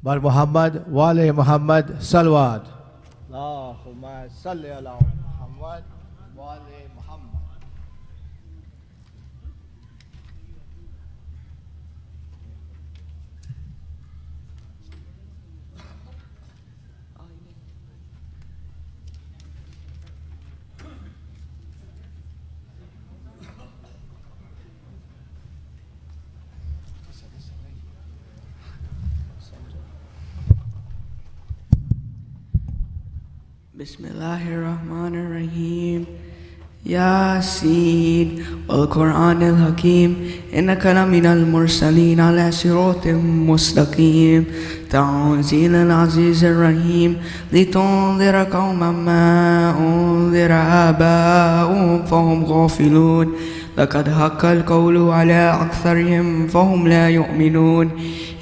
बर मोहम्मद वाले मोहम्मद सलवात अल्लाहुम्मा सल्लि अला मोहम्मद वाले Mohammad. Bismillahirrahmanirrahim. Yasin wal-Quran al-Hakim innaka laminal mursalin ala siratim mustaqim tanzil al-aziz ar-rahim litundhira qauman ma undhira aba'uhum fahum ghafilun لقد حق القول على أكثرهم فهم لا يؤمنون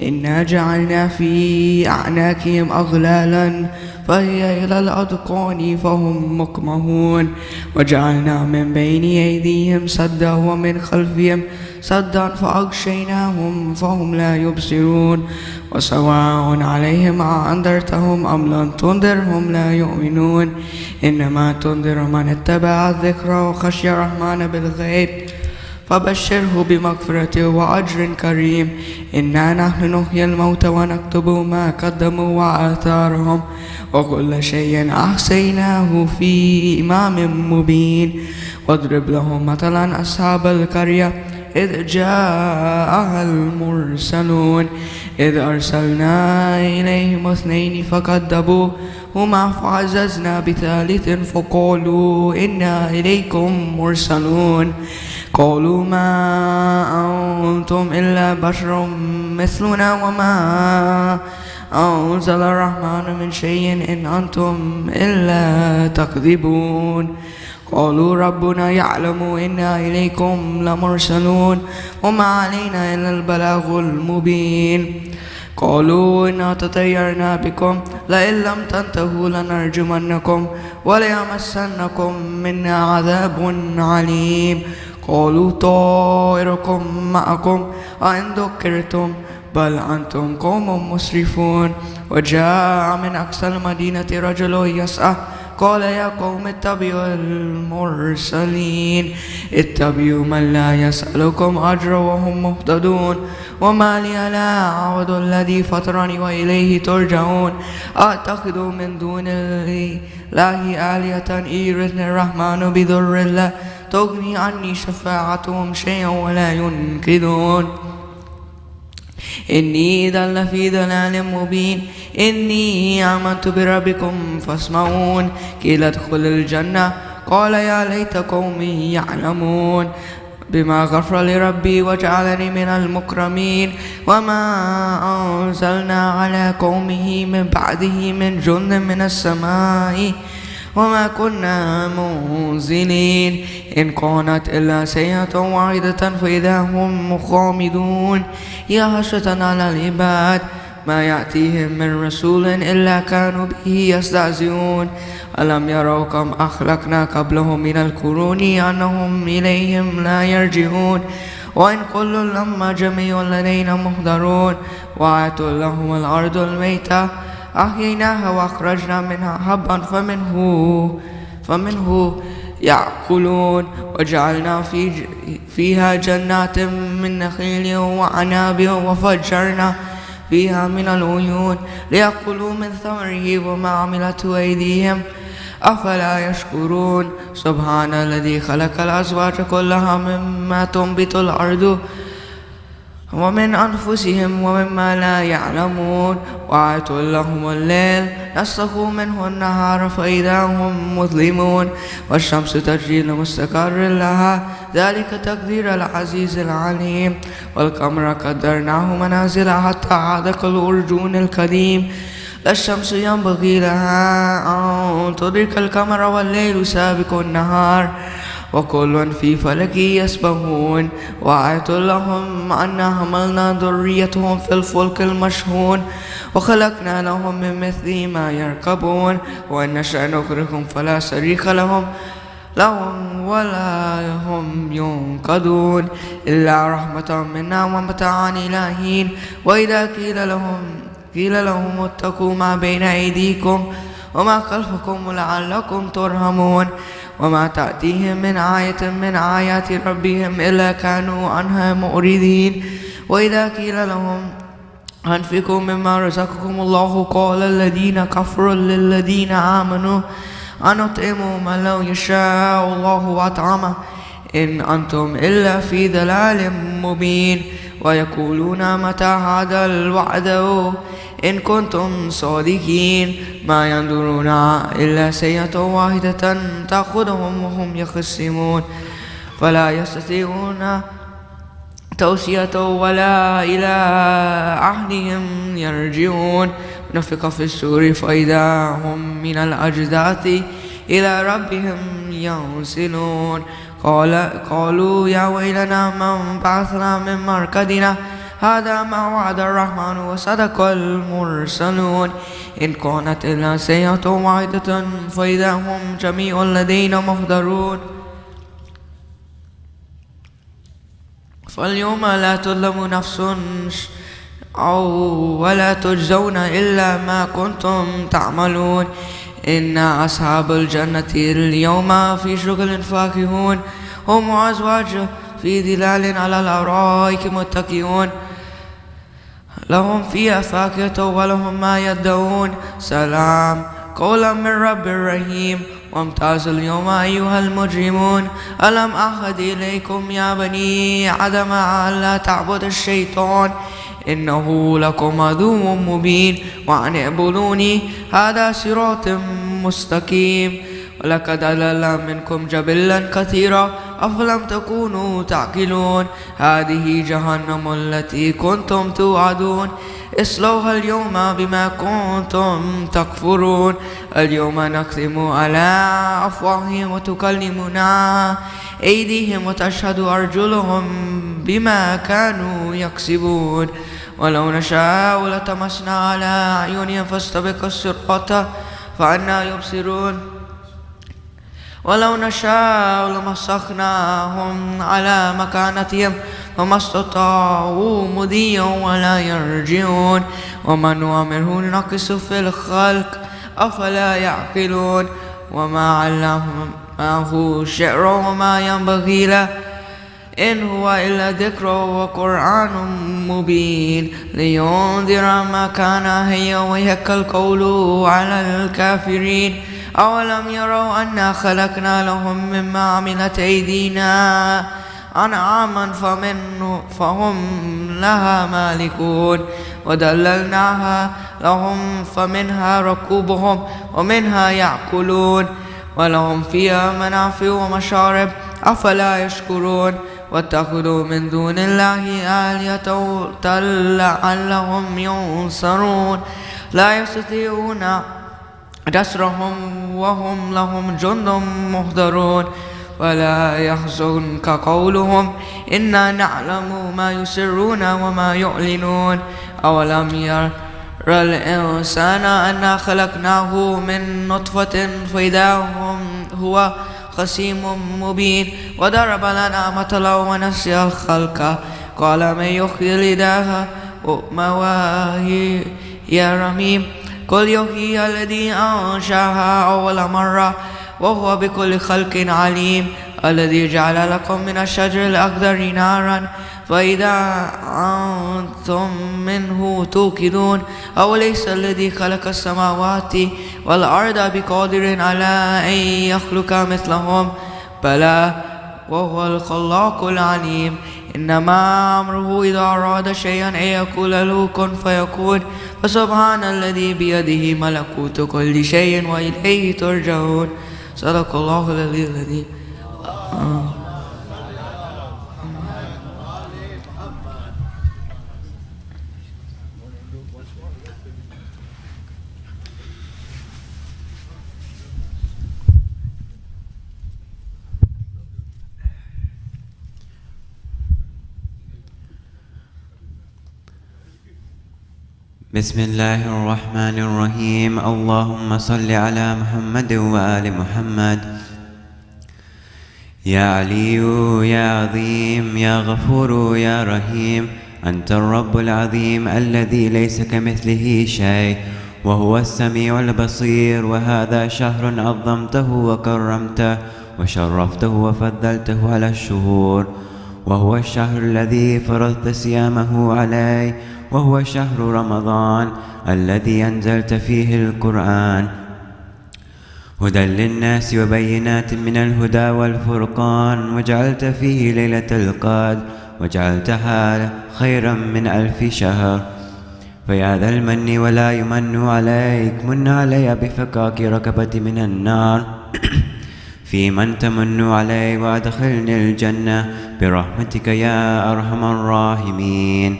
إنا جعلنا في أعناقهم أغلالا فهي إلى الأذقان فهم مقمحون وجعلنا من بين أيديهم سدا ومن خلفهم سدا فأغشيناهم فهم لا يبصرون وسواء عليهم أنذرتهم أم لم تنذرهم لا يؤمنون إنما تنذر من اتبع الذكر وخشي الرحمن بالغيب فبشره بمغفرة وأجر كريم إنا نحن نحيي الموتى ونكتب ما قدموا وآثارهم وكل شيء أحصيناه في إمام مبين واضرب لهم مثلا أصحاب القرية إذ جاءها المرسلون إذ أرسلنا إليهم اثنين فكذبوهما فعززنا بثالث فقالوا إنا إليكم مرسلون قالوا ما أنتم إلا بشر مثلنا وما أنزل الرحمن من شيء إن أنتم إلا تكذبون قالوا ربنا يعلم إنا إليكم لمرسلون وما علينا إلا البلاغ المبين قالوا إنا تطيرنا بكم لئن لم تنتهوا لنرجمنكم وليمسنكم منا عذاب عليم قالوا طائركم معكم أئن ذكرتم بل أنتم قوم مسرفون وجاء من أقصى المدينة رجل يسعى قال يا قوم اتبعوا المرسلين اتبعوا من لا يسألكم أجرا وهم مهتدون وما لي لا أعبد الذي فطرني وإليه ترجعون أتخذ من دون الله آلهة إن يردني الرحمن بضر لا تغني عني شفاعتهم شيئا ولا ينقذون إني إذا لفي ضلال مبين إني آمنت بربكم فاسمعون قيل ادخل الجنة قال يا ليت قومي يعلمون بما غفر لربي وجعلني من المكرمين وما أنزلنا على قومه من بعده من جند من السماء وما كنا منزلين إن كانت إلا سيئة واحدة فإذا هم خامدون يا حسرة على العباد ما يأتيهم من رسول إلا كانوا به يستهزئون ألم يروا كم أخلقنا قبلهم من القرون أنهم إليهم لا يرجعون وإن كل لما جميع لدينا محضرون وآتوا لهم الأرض الميتة أحييناها وأخرجنا منها حبا فمنه يأكلون وجعلنا فيها جنات من نخيل وعناب وفجرنا فيها من العيون ليأكلوا من ثمره وما عملته أيديهم أفلا يشكرون سبحان الذي خلق الأزواج كلها مما تنبت الأرض ومن أنفسهم ومما لا يعلمون وآتوا لهم الليل نسخ منه النهار فإذا هم مظلمون والشمس تجري لمستقر لها ذلك تقدير العزيز العليم والقمر قدرناه منازل حتى عاد كالأرجون القديم لا الشمس ينبغي لها أن تدرك القمر والليل سابق النهار وكل في فلك يسبحون وآية لهم أنا حملنا ذريتهم في الفلك المشحون وخلقنا لهم من مثله ما يركبون وإن نشأ نغرقهم فلا صريخ لهم ولا هم ينقذون إلا رحمة منا ومتاعا إلى حين وإذا قيل لهم قيل لهم اتقوا ما بين أيديكم وما خلفكم لعلكم ترحمون وما تأتيهم من آية من آيات ربهم إلا كانوا عنها معرضين وإذا قيل لهم أنفقوا مما رزقكم الله قال الذين كفروا للذين آمنوا أنطعم من لو يشاء الله أطعمه إن أنتم إلا في ضلال مبين ويقولون متى هذا الوعد إن كنتم صادقين ما ينظرون إلا سيئة واحدة تأخذهم وهم يخصمون فلا يستطيعون توصية ولا إلى أهلهم يرجعون نفخ في السور فإذا هم من الأجداث إلى ربهم ينسلون قالوا يا ويلنا من بعثنا من مرقدنا هذا ما وعد الرحمن وصدق المرسلون إن كانت إلا سيئة واحدة فإذا هم جميع لدينا محضرون فاليوم لا تظلم نفس ولا تجزون إلا ما كنتم تعملون إن أصحاب الجنة اليوم في شغل فاكهون هم وأزواج في ظلال على الأرائك متكئون لهم فيها فاكهة ولهم ما يدعون سلام قولا من رب رحيم وامتازوا اليوم أيها المجرمون ألم أعهد إليكم يا بني آدم ألا تعبدوا الشيطان إنه لكم عدو مبين وأن اعبدوني هذا صراط مستقيم ولقد أضل منكم جبلا كثيرا أفلم تكونوا تعقلون هذه جهنم التي كنتم توعدون اصلوها اليوم بما كنتم تكفرون اليوم نختم على أفواههم وتكلمنا أيديهم وتشهد أرجلهم بما كانوا يكسبون ولو نشاء لطمسنا على أعينهم فاستبقوا الصراط فأنى يبصرون ولو نشاء لمسخناهم على مكانتهم فما استطاعوا مضيا ولا يرجعون وما نؤمره ننقص في الخلق أفلا يعقلون وما علمناه الشعر وما ينبغي له إن هو إلا ذكر وقرآن مبين لينذر ما كان هيا ويحق القول على الكافرين أولم يروا أنا خلقنا لهم مما عملت أيدينا أنعاما فهم لها مالكون ودللناها لهم فمنها ركوبهم ومنها يأكلون ولهم فيها منافع ومشارب أفلا يشكرون واتخذوا من دون الله آلهة لعلهم ينصرون لا يستطيعون نصرهم وهم لهم جند محضرون ولا يحزنك قولهم إنا نعلم ما يسرون وما يعلنون أولم ير الإنسان أنا خلقناه من نطفة فإذا هو خصيم مبين وضرب لنا مثلا ونسي الخلق قال من يحيي العظام وهي رميم قل يحيي الذي أنشأها أول مرة وهو بكل خلق عليم الذي جعل لكم من الشجر الأخضر نارا فإذا أنتم منه توقدون أوليس الذي خلق السماوات والأرض بقادر على أن يخلق مثلهم بلى وهو الخلاق العليم إنما أمره إذا أراد شيئا أن يقول له كن فيكون فسبحان الذي بيده ملكوت كل شيء وإليه ترجعون صدق الله العظيم. بسم الله الرحمن الرحيم اللهم صل على محمد وآل محمد يا علي يا عظيم يا غفور يا رحيم أنت الرب العظيم الذي ليس كمثله شيء، وهو السميع البصير. وهذا شهر عظمته وكرمته وشرفته وفضلته على الشهور، وهو الشهر الذي فرضت صيامه عليه، وهو شهر رمضان الذي أنزلت فيه القرآن هدى للناس وبينات من الهدى والفرقان، وجعلت فيه ليلة القدر وجعلتها خيرا من 1000 شهر. فيا ذا المن ولا يمن عليك، من علي بفكاك ركبتي من النار في من تمن علي، وأدخلني الجنة برحمتك يا أرحم الراحمين.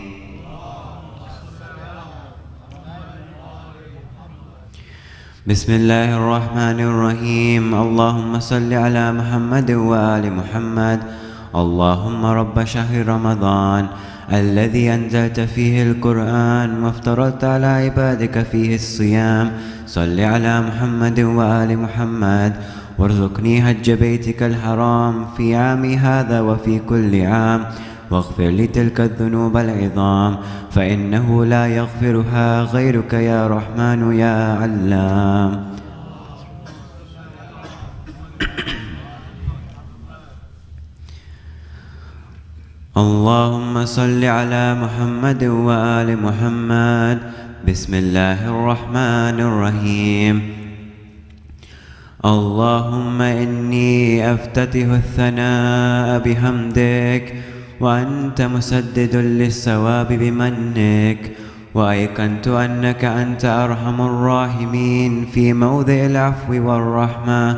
بسم الله الرحمن الرحيم. اللهم صل على محمد وآل محمد. اللهم رب شهر رمضان الذي أنزلت فيه القرآن وافترضت على عبادك فيه الصيام، صل على محمد وآل محمد، وارزقني حج بيتك الحرام في عامي هذا وفي كل عام، واغفر لي تلك الذنوب العظام، فإنه لا يغفرها غيرك يا رحمن يا علام. اللهم صل على محمد وآل محمد. بسم الله الرحمن الرحيم. اللهم إني أفتتح الثناء بحمدك، وأنت مسدد للصواب بمنك، وأيقنت أنك أنت أرحم الراحمين في موضع العفو والرحمة،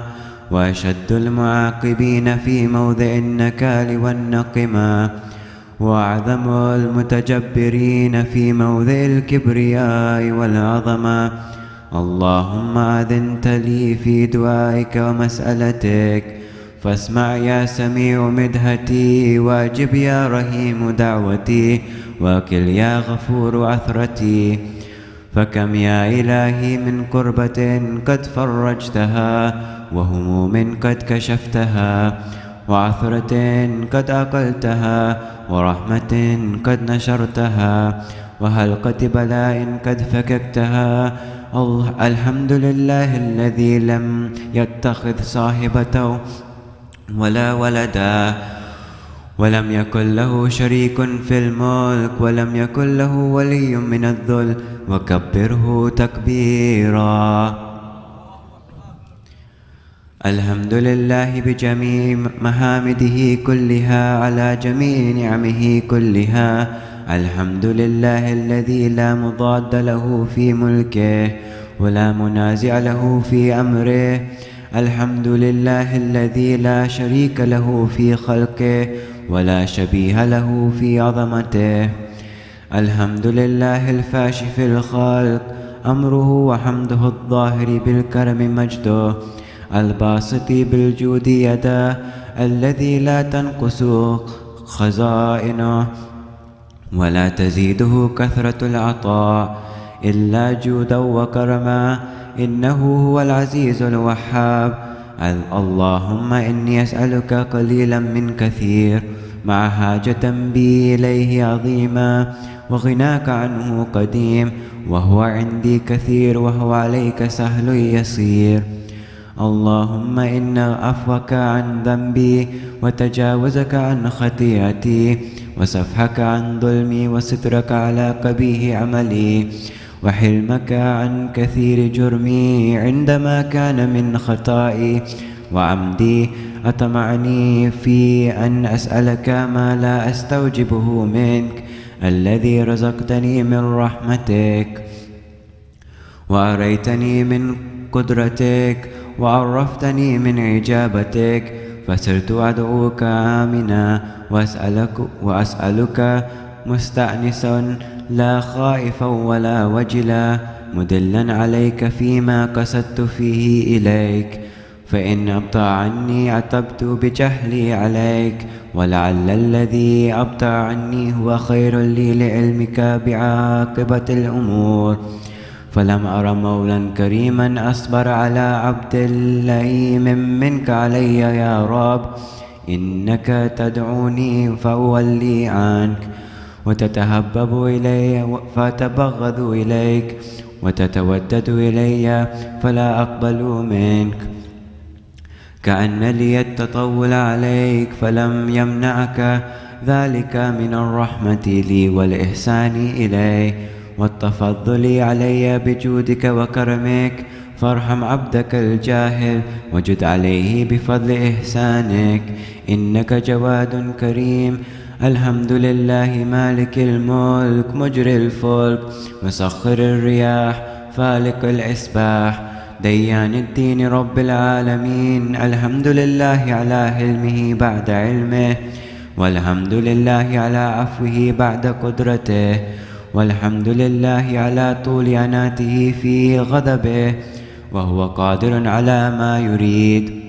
وأشد المعاقبين في موضع النكال والنقمة، وأعظم المتجبرين في موضع الكبرياء والعظمة. اللهم أذنت لي في دعائك ومسألتك، فاسمع يا سميع مدهتي، واجب يا رحيم دعوتي، واكل يا غفور عثرتي. فكم يا إلهي من كربة قد فرجتها، وهموم قد كشفتها، وعثرة قد أقلتها، ورحمة قد نشرتها، وهلقة بلاء قد فككتها. الحمد لله الذي لم يتخذ صاحبة ولا ولدا، ولم يكن له شريك في الملك، ولم يكن له ولي من الذل، وكبره تكبيرا. الحمد لله بجميع محامده كلها، على جميع نعمه كلها. الحمد لله الذي لا مضاد له في ملكه، ولا منازع له في أمره. الحمد لله الذي لا شريك له في خلقه، ولا شبيه له في عظمته. الحمد لله الفاشي في الخلق أمره، وحمده الظاهر بالكرم مجده، الباسط بالجود يده، الذي لا تنقص خزائنه ولا تزيده كثرة العطاء إلا جودا وكرما، إنه هو العزيز الوهاب. اللهم إني أسألك قليلا من كثير، مع حاجة بي إليه عظيما، وغناك عنه قديم، وهو عندي كثير، وهو عليك سهل يسير. اللهم إن عفوك عن ذنبي، وتجاوزك عن خطيئتي، وسفحك عن ظلمي، وسترك على قبيح عملي، وحلمك عن كثير جرمي، عندما كان من خطائي وعمدي أطمعني في أن أسألك ما لا أستوجبه منك، الذي رزقتني من رحمتك، وأريتني من قدرتك، وعرفتني من إجابتك، فصرت أدعوك آمنا، وأسألك مستأنسا، لا خائفا ولا وجلا، مدلا عليك فيما قصدت فيه إليك. فإن أبطأ عني عتبت بجهلي عليك، ولعل الذي أبطأ عني هو خير لي لعلمك بعاقبة الأمور. فلم أر مولا كريما أصبر على عبد لئيم منك علي يا رب. إنك تدعوني فأولي عنك، وتتهبب إلي فتبغض إليك، وتتودد إلي فلا أقبل منك. كأن لي التطول عليك فلم يمنعك ذلك من الرحمة لي والإحسان إلي والتفضل علي بجودك وكرمك، فارحم عبدك الجاهل وجد عليه بفضل إحسانك، إنك جواد كريم. الحمد لله مالك الملك مجري الفلك مسخر الرياح فالق الإصباح ديان الدين رب العالمين. الحمد لله على حلمه بعد علمه، والحمد لله على عفوه بعد قدرته، والحمد لله على طول عناته في غضبه وهو قادر على ما يريد.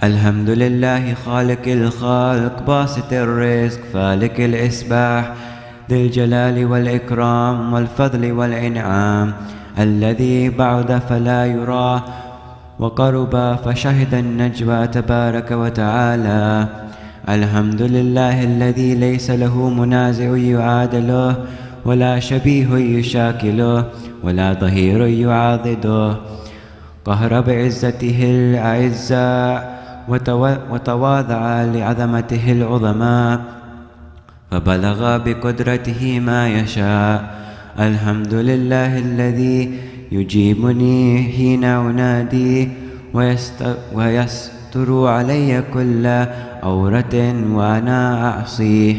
الحمد لله خالق الخلق باسط الرزق فالق الإصباح ذي الجلال والإكرام والفضل والإنعام، الذي بعد فلا يرى وقرب فشهد النجوى تبارك وتعالى. الحمد لله الذي ليس له منازع يعادله، ولا شبيه يشاكله، ولا ظهير يعاضده. قهر بعزته الأعزاء وتواضع لعظمته العظماء، فبلغ بقدرته ما يشاء. الحمد لله الذي يجيبني حين أنادي ويستر علي كل عورة وأنا أعصيه،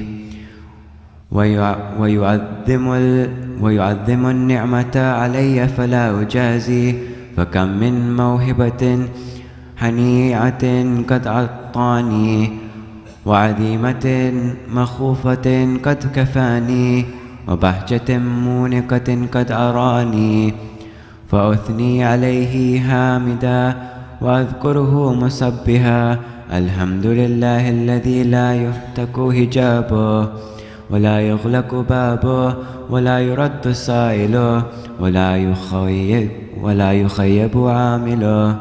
ويعظم النعمة علي فلا أجازي. فكم من موهبة حنيعة قد أعطاني، وعظيمة مخوفة قد كفاني، وبهجة مونقة قد أراني، فأثني عليه حامدا وأذكره مسبها. الحمد لله الذي لا يفتك حجابه، ولا يغلق بابه، ولا يرد سائله، ولا يخيب عامله.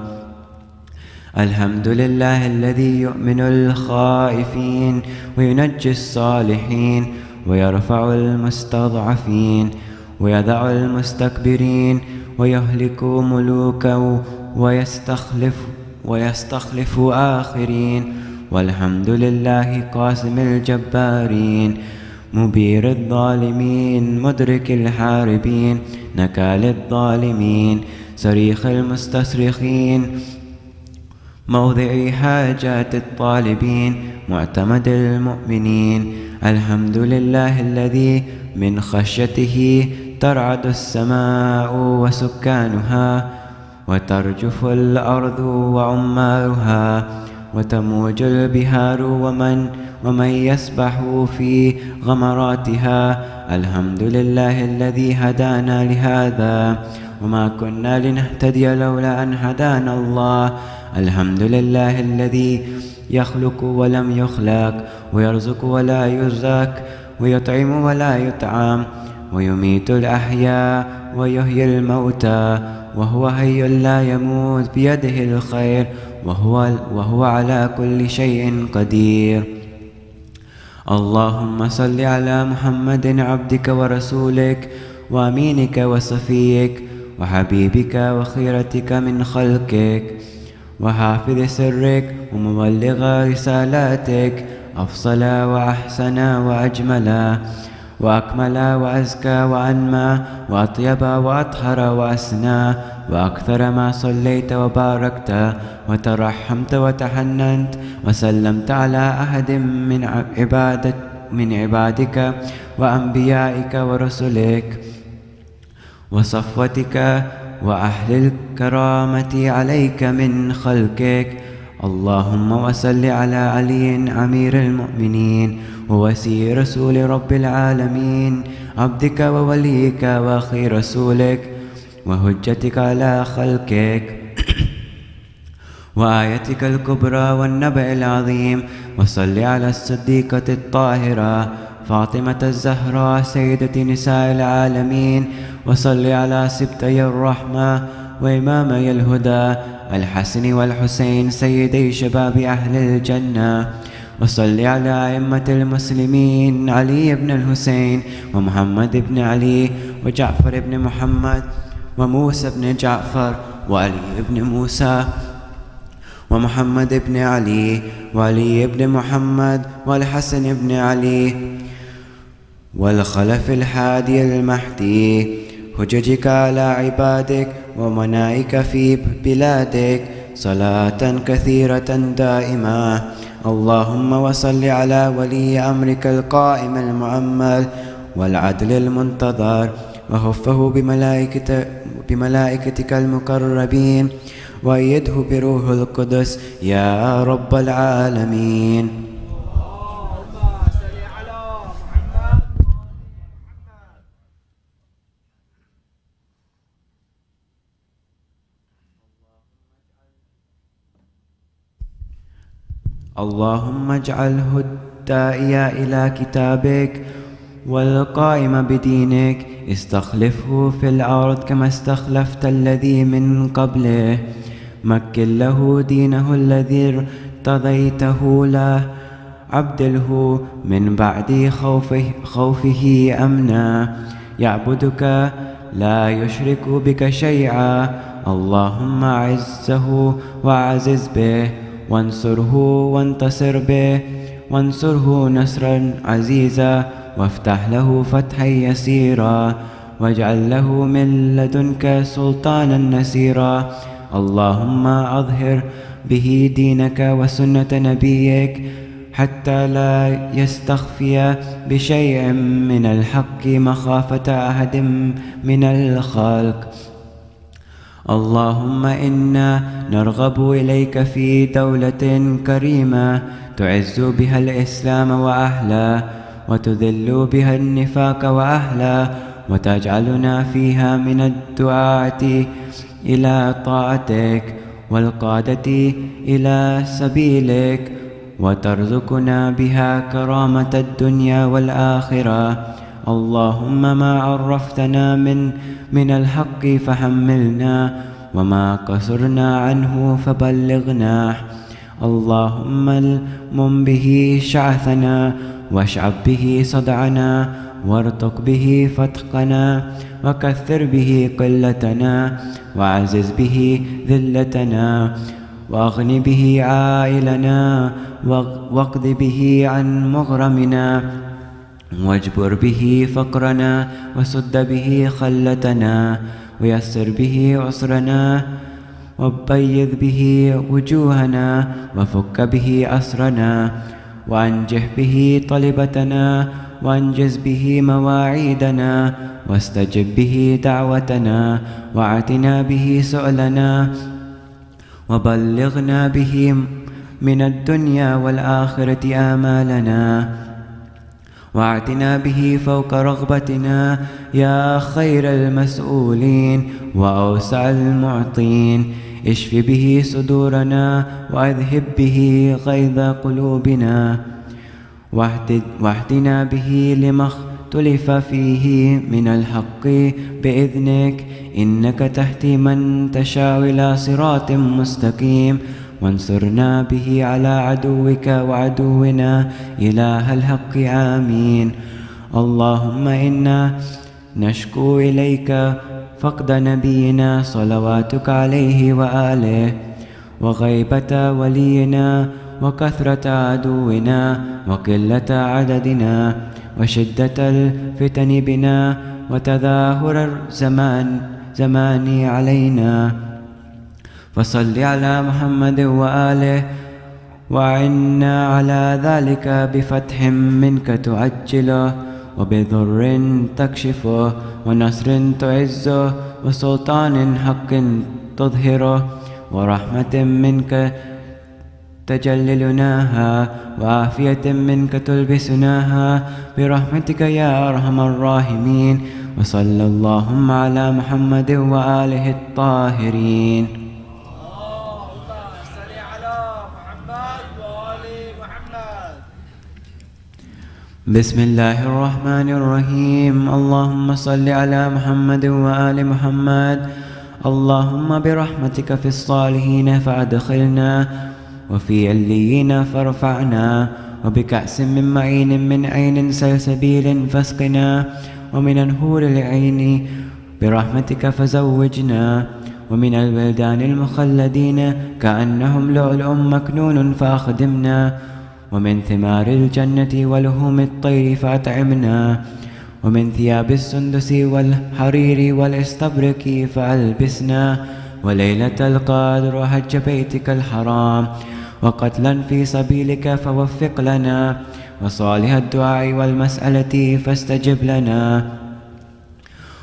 الحمد لله الذي يؤمن الخائفين وينجي الصالحين، ويرفع المستضعفين، ويدع المستكبرين، ويهلك ملوكا ويستخلف آخرين. والحمد لله قاسم الجبارين مبير الظالمين مدرك الحاربين نكال الظالمين صريخ المستصرخين موضع حاجات الطالبين معتمد المؤمنين. الحمد لله الذي من خشيته ترعد السماء وسكانها، وترجف الأرض وعمارها، وتموج البحار ومن يسبح في غمراتها. الحمد لله الذي هدانا لهذا وما كنا لنهتدي لولا أن هدانا الله. الحمد لله الذي يخلق ولم يخلق، ويرزق ولا يرزق، ويطعم ولا يطعم، ويميت الأحياء ويحيي الموتى، وهو حي لا يموت بيده الخير، وهو على كل شيء قدير. اللهم صل على محمد عبدك ورسولك وأمينك وصفيك وحبيبك وخيرتك من خلقك، وحافظ سرك ومبلغ رسالاتك، أفصل وأحسن وأجمل وأكمل وأزكى وأنمى وأطيب وأطهر وأسنى، وأكثر ما صليت وباركت وترحمت وتحننت وسلمت على أحد من عبادك وأنبيائك ورسلك وصفوتك وأهل الكرامة عليك من خلقك. اللهم وصل على علي أمير المؤمنين ووسي رسول رب العالمين، عبدك ووليك وأخي رسولك وهجتك على خلقك وآيتك الكبرى والنبأ العظيم. وصل على الصديقة الطاهرة فاطمة الزهراء سيدة نساء العالمين، وصل على سبتي الرحمة وإمامي الهدى الحسن والحسين سيدي شباب أهل الجنة، وصل على أئمة المسلمين علي بن الحسين ومحمد بن علي وجعفر بن محمد وموسى بن جعفر وعلي بن موسى ومحمد بن علي وعلي بن محمد والحسن بن علي والخلف الحادي المهدي حججك على عبادك ومنائك في بلادك صلاة كثيرة دائمة. اللهم وصل على ولي أمرك القائم المؤمل والعدل المنتظر وحفه بملائكتك المقربين وأيده بروح القدس يا رب العالمين. اللهم اجعله الداعي إلى كتابك والقائم بدينك استخلفه في الأرض كما استخلفت الذي من قبله. مكن له دينه الذي ارتضيته له، عبدله من بعد خوفه أمنا، يعبدك لا يشرك بك شيئا. اللهم أعزه وأعزز به، وانصره وانتصر به، وانصره نصرا عزيزا، وافتح له فتحا يسيرا، واجعل له من لدنك سلطانا نصيرا. اللهم أظهر به دينك وسنة نبيك حتى لا يستخفي بشيء من الحق مخافة أحد من الخلق. اللهم إنا نرغب إليك في دولة كريمة تعز بها الإسلام وأهله، وتذل بها النفاق وأهله، وتجعلنا فيها من الدعاة إلى طاعتك والقادة إلى سبيلك، وترزقنا بها كرامة الدنيا والآخرة. اللهم ما عرفتنا من الحق فحملنا، وما قصرنا عنه فبلغناه. اللهم المم به شعثنا، واشعب به صدعنا، وارتق به فتقنا، وكثر به قلتنا، وعزز به ذلتنا، واغن به عائلنا، واقض به عن مغرمنا، واجبر به فقرنا، وسد به خلتنا، ويسر به عسرنا، وبيض به وجوهنا، وفك به أسرنا، وأنجح به طلبتنا، وأنجز به مواعيدنا، واستجب به دعوتنا، واعتنا به سؤلنا، وبلغنا به من الدنيا والآخرة آمالنا، واعتنا به فوق رغبتنا يا خير المسؤولين وأوسع المعطين. اشف به صدورنا، وأذهب به غيظ قلوبنا، واهدنا به لما اختلف فيه من الحق بإذنك، إنك تهدي من تشاء إلى صراط مستقيم. وانصرنا به على عدوك وعدونا إله الحق آمين. اللهم إنا نشكو إليك فقد نبينا صلواتك عليه وآله، وغيبة ولينا، وكثرة عدونا، وقلة عددنا، وشدة الفتن بنا، وتظاهر الزمان علينا. فصل على محمد وآله، وعنا على ذلك بفتح منك تعجله، وبضر تكشفه، ونصر تعزه، وسلطان حق تظهره، ورحمة منك تجللناها، وعافية منك تلبسناها، برحمتك يا أرحم الراحمين. وصلى اللهم على محمد وآله الطاهرين. بسم الله الرحمن الرحيم. اللهم صل على محمد وآل محمد. اللهم برحمتك في الصالحين فأدخلنا، وفي عليين فارفعنا، وبكأس من معين من عين سلسبيل فاسقنا، ومن انهور العين برحمتك فزوجنا، ومن البلدان المخلدين كأنهم لؤلؤ مكنون فأخدمنا، ومن ثمار الجنة ولحوم الطير فأطعمنا، ومن ثياب السندس والحرير والاستبرق فألبسنا، وليلة القدر وحج بيتك الحرام وقتلا في سبيلك فوفق لنا، وصالح الدعاء والمسألة فاستجب لنا.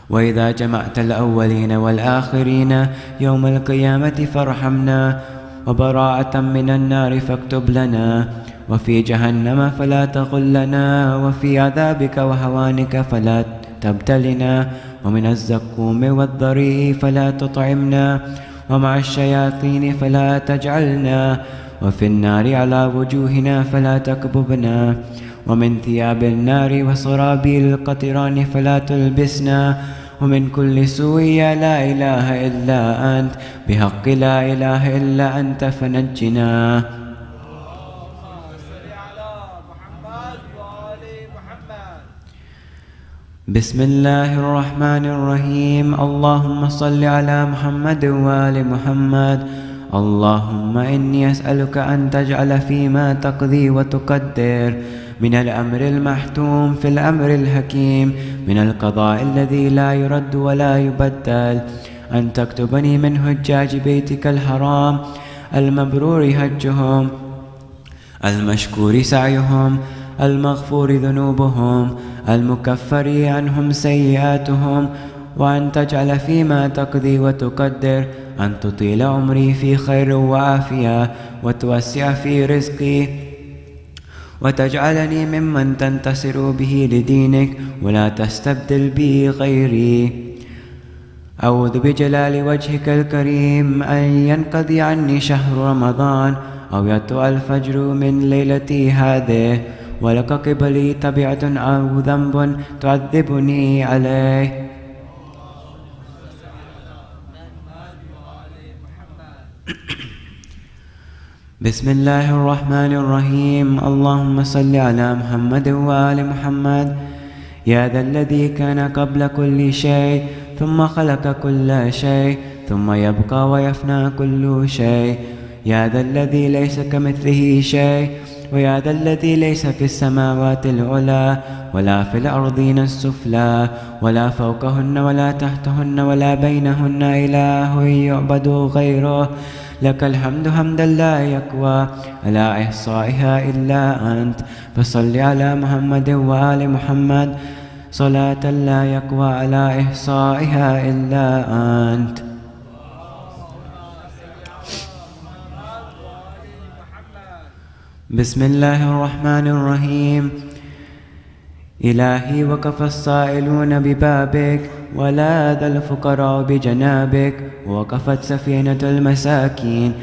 وإذا جمعت الأولين والآخرين يوم القيامة فارحمنا، وبراءة من النار فاكتب لنا، وفي جهنم فلا تغلنا، وفي عذابك وهوانك فلا تبتلنا، ومن الزقوم والضريع فلا تطعمنا، ومع الشياطين فلا تجعلنا، وفي النار على وجوهنا فلا تكببنا، ومن ثياب النار وسرابيل القطران فلا تلبسنا، ومن كل سوء يا لا إله إلا أنت بحق لا إله إلا أنت فنجنا. بسم الله الرحمن الرحيم. اللهم صل على محمد وآل محمد. اللهم إني أسألك أن تجعل فيما تقضي وتقدر من الأمر المحتوم في الأمر الحكيم، من القضاء الذي لا يرد ولا يبدل، أن تكتبني من حجاج بيتك الحرام المبرور حجهم، المشكور سعيهم، المغفور ذنوبهم، المكفر عنهم سيئاتهم، وأن تجعل فيما تقضي وتقدر أن تطيل عمري في خير وعافية، وتوسع في رزقي، وتجعلني ممن تنتصر به لدينك ولا تستبدل بي غيري. أعوذ بجلال وجهك الكريم أن ينقضي عني شهر رمضان أو يطلع الفجر من ليلتي هذه ولك قبلي تبعة أو ذنب تعذبني عليه. بسم الله الرحمن الرحيم. اللهم صل على محمد وآل محمد. يا ذا الذي كان قبل كل شيء ثم خلق كل شيء ثم يبقى ويفنى كل شيء، يا ذا الذي ليس كمثله شيء، ويا ذا الذي ليس في السماوات العلى ولا في الأرضين السفلى ولا فوقهن ولا تحتهن ولا بينهن إله يعبد غيره، لك الحمد حمدا لا يقوى على إحصائها إلا أنت، فصل على محمد وآل محمد صلاة لا يقوى على إحصائها إلا أنت. بسم الله الرحمن الرحيم. إلهي وقف السائلون ببابك ولاذ الفقراء بجنابك، ووقفت سفينة المساكين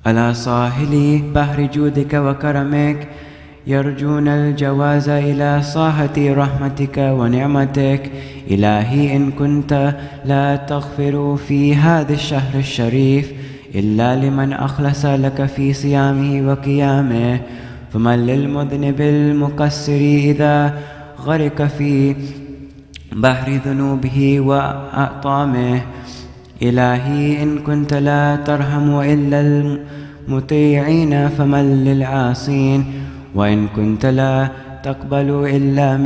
على صاحل بحر جودك وكرمك، يرجون الجواز إلى ساحة رحمتك ونعمتك. إلهي إن كنت لا تغفر في هذا الشهر الشريف إلا لمن أخلص لك في صيامه وقيامه، فمن للمذنب المقصر إذا غرق في بحر ذنوبه وأطامه. إلهي إن كنت لا ترحم إلا المطيعين فمن للعاصين، وإن كنت لا تقبل إلا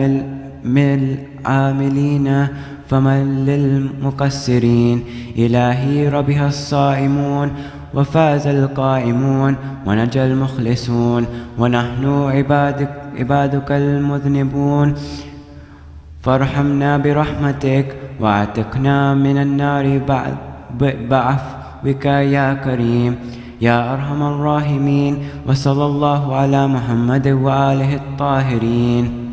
من العاملين فمن للمقصرين. إلهي ربح الصائمون وفاز القائمون ونجى المخلصون، ونحن عبادك المذنبون، فارحمنا برحمتك واعتقنا من النار بعفوك يا كريم يا أرحم الراحمين. وصلى الله على محمد وآله الطاهرين.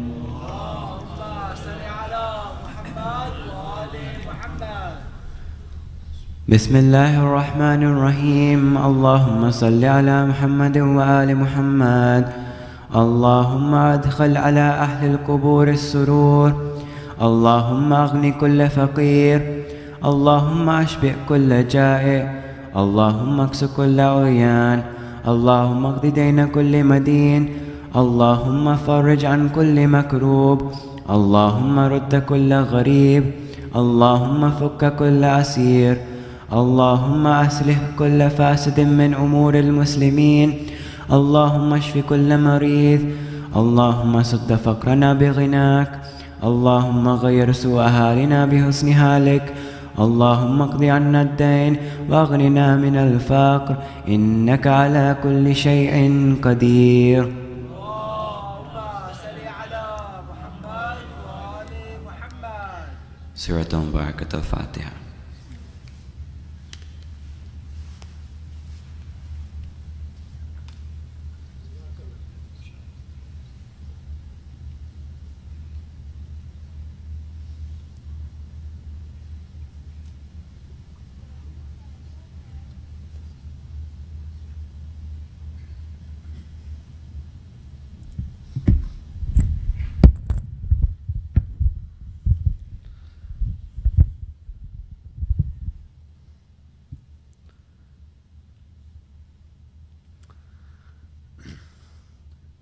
بسم الله الرحمن الرحيم. اللهم صل على محمد وآل محمد. اللهم أدخل على أهل القبور السرور، اللهم أغني كل فقير، اللهم أشبع كل جائع، اللهم اكس كل عريان، اللهم اقض دين كل مدين، اللهم فرج عن كل مكروب، اللهم رد كل غريب، اللهم فك كل أسير، اللهم أصلح كل فاسد من أمور المسلمين، اللهم اشف كل مريض، اللهم سد فقرنا بغناك، اللهم غير سوء حالنا بحسن حالك، اللهم اقض عنا الدين واغننا من الفقر، إنك على كل شيء قدير. اللهم صل على محمد وآل محمد. سورة مباركة الفاتحة.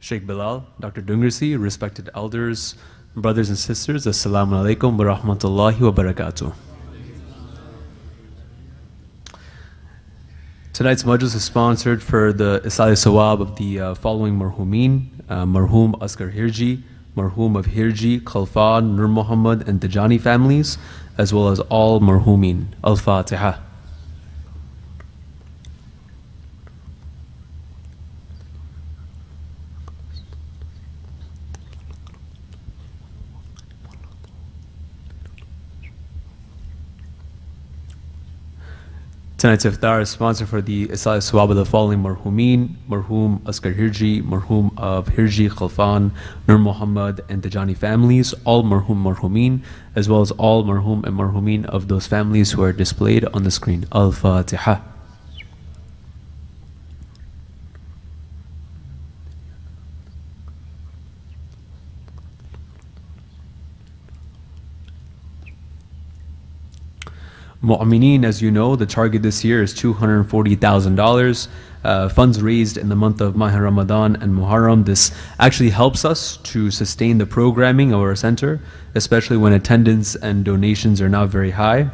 Sheikh Bilal, Dr. Dungrisi, respected elders, brothers and sisters, Assalamu alaikum wa rahmatullahi wa barakatuh. Tonight's majlis is sponsored for the Isali Sawab of the following marhumeen: Marhum Asghar Hirji, Marhum of Hirji, Khalfan, Nur Muhammad and Tijani families, as well as all marhumeen. Al-Fatiha. Tonight's iftar is sponsored for the Isali Sawab of the following marhumeen: Marhum Asghar Hirji, Marhum of Hirji, Khalfan, Nur Muhammad and Tijani families, all marhumeen, as well as all marhum and marhumeen of those families who are displayed on the screen. Al-Fatiha. Mu'mineen, as you know, the target this year is $240,000. Funds raised in the month of Mahe Ramadan and Muharram. This actually helps us to sustain the programming of our center, especially when attendance and donations are not very high.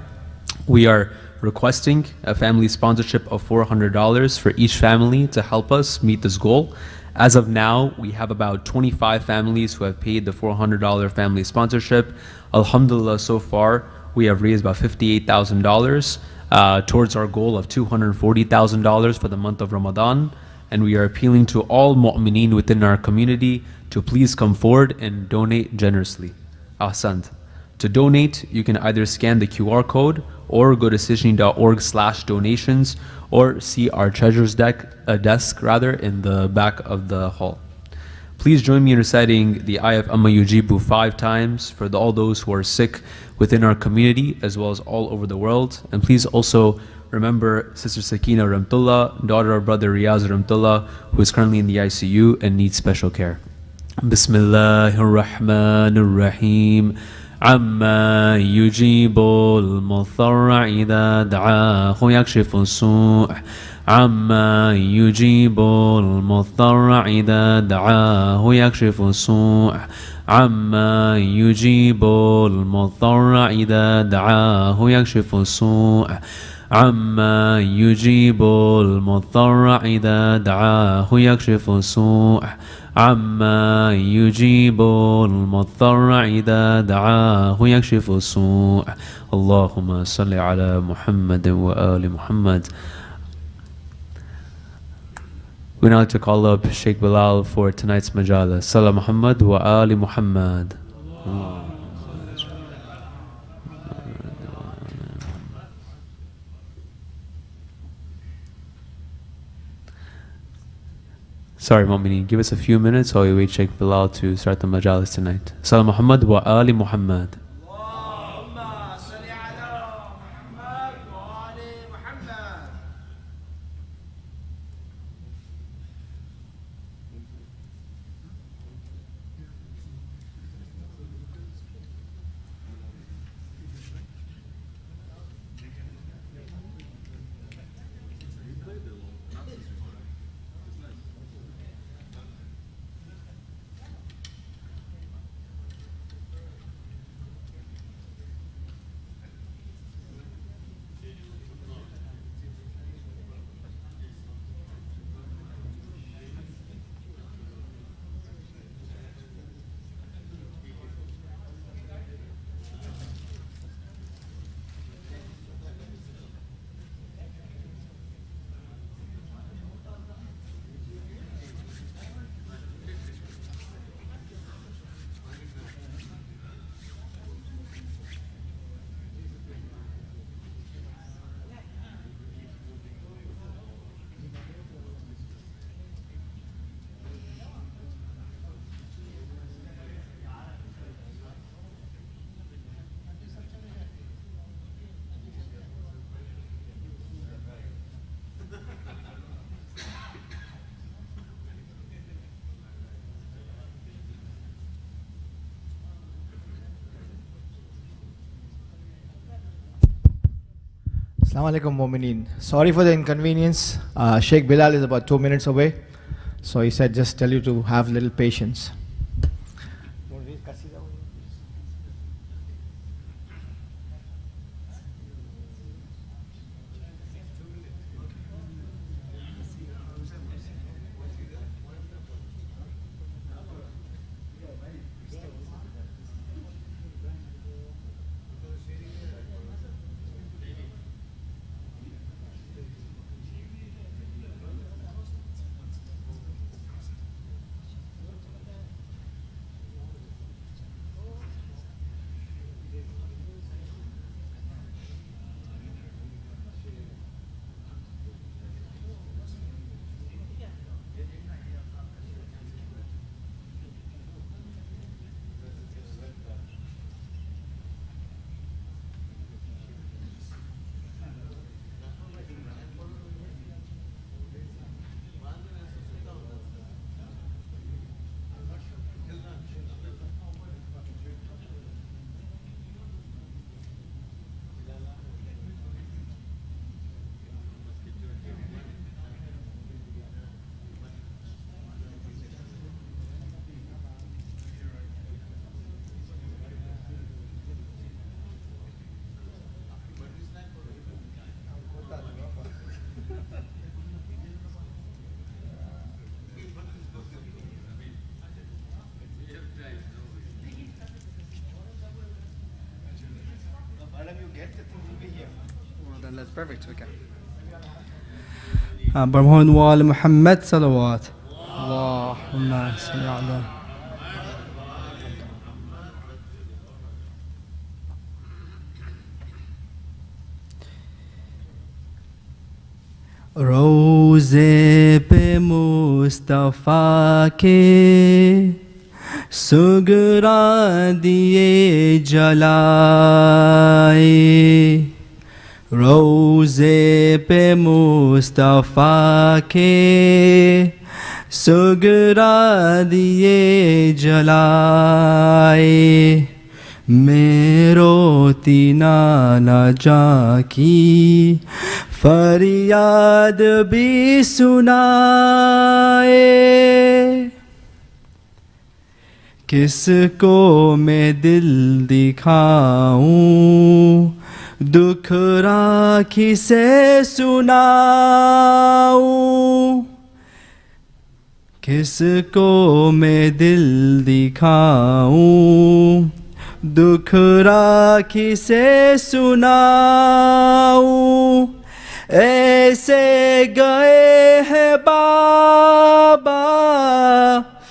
We are requesting a family sponsorship of $400 for each family to help us meet this goal. As of now, we have about 25 families who have paid the $400 family sponsorship. Alhamdulillah, so far, we have raised about $58,000 towards our goal of $240,000 for the month of Ramadan. And we are appealing to all mu'mineen within our community to please come forward and donate generously. Ahsant. To donate, you can either scan the QR code or go to sijni.org/donations or see our treasurer's desk in the back of the hall. Please join me in reciting the ayah of Amma Yujibu 5 times for all those who are sick within our community as well as all over the world. And please also remember Sister Sakina Ramtullah, daughter of Brother Riyaz Ramtullah, who is currently in the ICU and needs special care. Bismillahir Rahmanir Rahim. عما يجيب المضطر إذا دعاه يكشف السوء عما يجيب المضطر إذا دعاه يكشف السوء عما يجيب المضطر إذا دعاه يكشف السوء عما يجيب المضطر إذا دعاه يكشف السوء عما يجيب المضطر إذا دعاه يكشف السوء اللهم صل على محمد وآل محمد. We now like to call up Sheikh Bilal for tonight's majalis. Salam Muhammad wa Ali Muhammad. Sorry, Mu'mineen, give us a few minutes while we wait Sheikh Bilal to start the majalis tonight. Salam Muhammad wa Ali Muhammad. Assalamu alaikum, Mu'mineen. Sorry for the inconvenience. Sheikh Bilal is about 2 minutes away. So he said, just tell you to have little patience. That's perfect. Okay. برمهون وآل محمد صلوات اللهم صل على روزے پہ مصطفیٰ کے سگرا دیے جلائے روزے پہ مصطفیٰ کے سگرا دیے جلائے میں روتی نانا جا کی فریاد بھی سنائے کس کو میں دل دکھاؤں دکھ راکھی سے سناؤں کس کو میں دل دکھاؤں دکھ راکھی سے سناؤں ایسے گئے ہیں بابا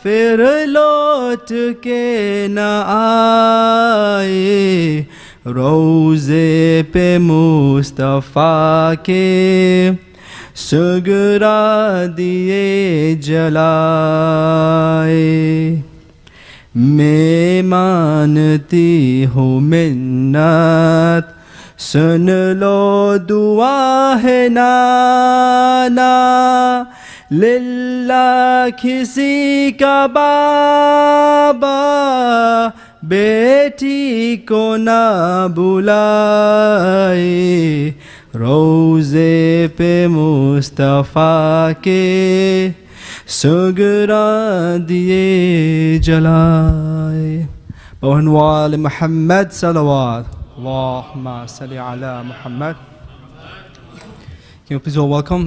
پھر لوٹ کے نہ آئے روزے پہ مصطفیٰ کے سگرا دیے جلائے میں مانتی ہوں منت سن لو دعا ہے نانا للہ کسی کا بابا بیٹی کو نہ بلائے روزے پہ مصطفیٰ کے سگرا دیے جلائے بعنوان محمد صلوات اللهم صل على محمد. Can you please all welcome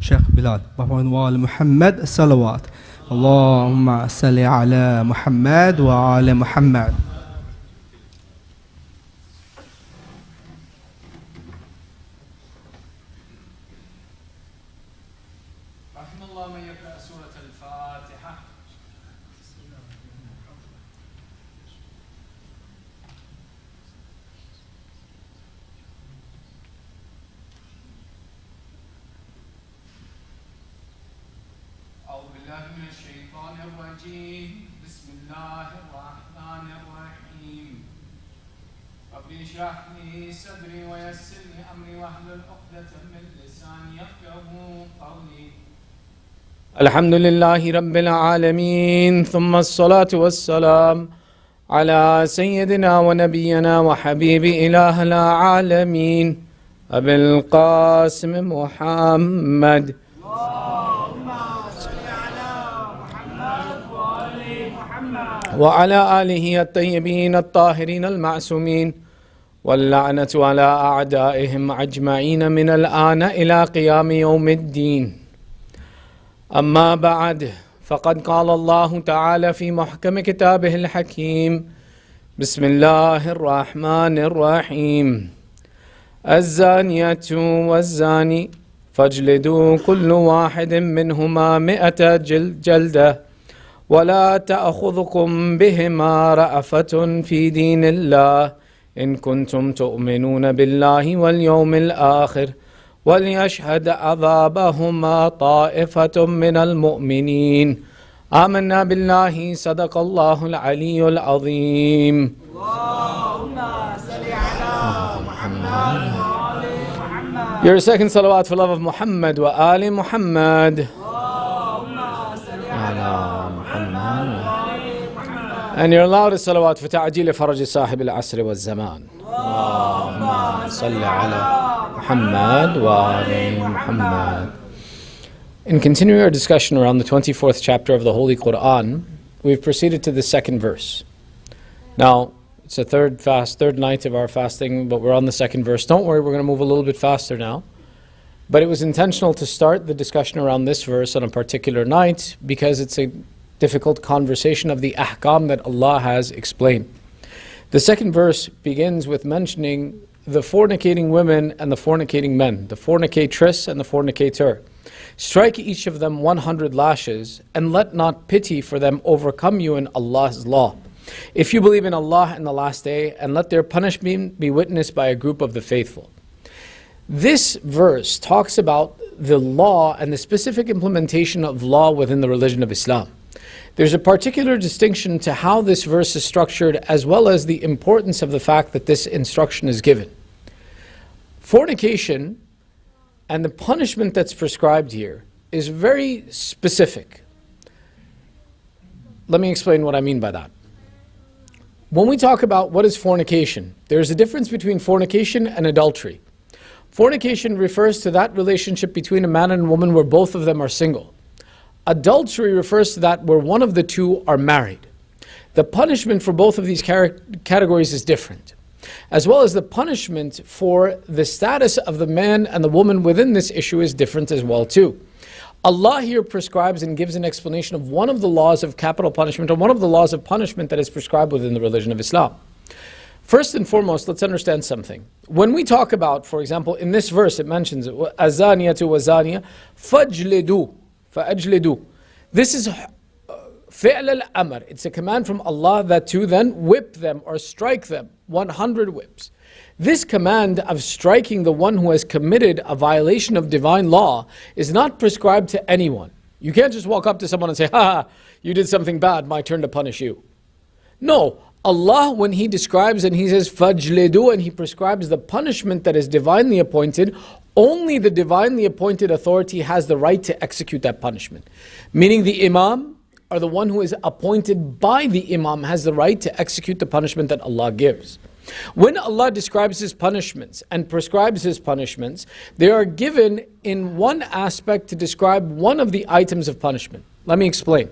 Sheikh Bilal بعنوان محمد صلوات اللهم صل على محمد وعلى محمد. رحم الله من يقرأ سورة الفاتحة. أعوذ بالله من الشيطان الرجيم. بسم الله الرحمن الرحيم. رب اشرح لي صدري ويسر لي أمري واحلل عقدة من لساني يفقهوا قولي. الحمد لله رب العالمين ثم الصلاة والسلام على سيدنا ونبينا وحبيب إله العالمين أبي القاسم محمد وعلى آله الطيبين الطاهرين المعصومين واللعنة على أعدائهم أجمعين من الآن إلى قيام يوم الدين. أما بعد، فقد قال الله تعالى في محكم كتابه الحكيم: بسم الله الرحمن الرحيم. الزانية والزاني فاجلدوا كل واحد منهما 100 جلدة ولا تأخذكم بهما رأفة في دين الله إن كنتم تؤمنون بالله واليوم الآخر وليشهد عذابهما طائفة من المؤمنين. آمنا بالله. صدق الله العلي العظيم. Your second salawat for love of Muhammad wa Ali Muhammad. And your loudest salawat for ta'ajil faraj sahib al-asr wa zaman. Allahumma salli ala Muhammad wa Ali Muhammad. In continuing our discussion around the 24th chapter of the Holy Quran, we've proceeded to the second verse. Now, it's a third night of our fasting, but we're on the second verse. Don't worry, we're going to move a little bit faster now. But it was intentional to start the discussion around this verse on a particular night because it's a difficult conversation of the ahkam that Allah has explained. The second verse begins with mentioning the fornicating women and the fornicating men, the fornicatress and the fornicator. Strike each of them 100 lashes, and let not pity for them overcome you in Allah's law, if you believe in Allah and the last day, and let their punishment be witnessed by a group of the faithful. This verse talks about the law and the specific implementation of law within the religion of Islam. There's a particular distinction to how this verse is structured, as well as the importance of the fact that this instruction is given. Fornication and the punishment that's prescribed here is very specific. Let me explain what I mean by that. When we talk about what is fornication, there's a difference between fornication and adultery. Fornication refers to that relationship between a man and a woman where both of them are single. Adultery refers to that where one of the two are married. The punishment for both of these categories is different, as well as the punishment for the status of the man and the woman within this issue is different as well too. Allah here prescribes and gives an explanation of one of the laws of capital punishment, or one of the laws of punishment that is prescribed within the religion of Islam. First and foremost, let's understand something. When we talk about, for example, in this verse it mentions azaniyatu wa zaniya fajlidu. This is fi'l al-amr. It's a command from Allah that to then whip them or strike them 100 whips. This command of striking the one who has committed a violation of divine law is not prescribed to anyone. You can't just walk up to someone and say, ha, you did something bad, my turn to punish you. No, Allah, when He describes and He says, fajlidu, and He prescribes the punishment that is divinely appointed, only the divinely appointed authority has the right to execute that punishment. Meaning the imam, or the one who is appointed by the imam, has the right to execute the punishment that Allah gives. When Allah describes His punishments and prescribes His punishments, they are given in one aspect to describe one of the items of punishment. Let me explain.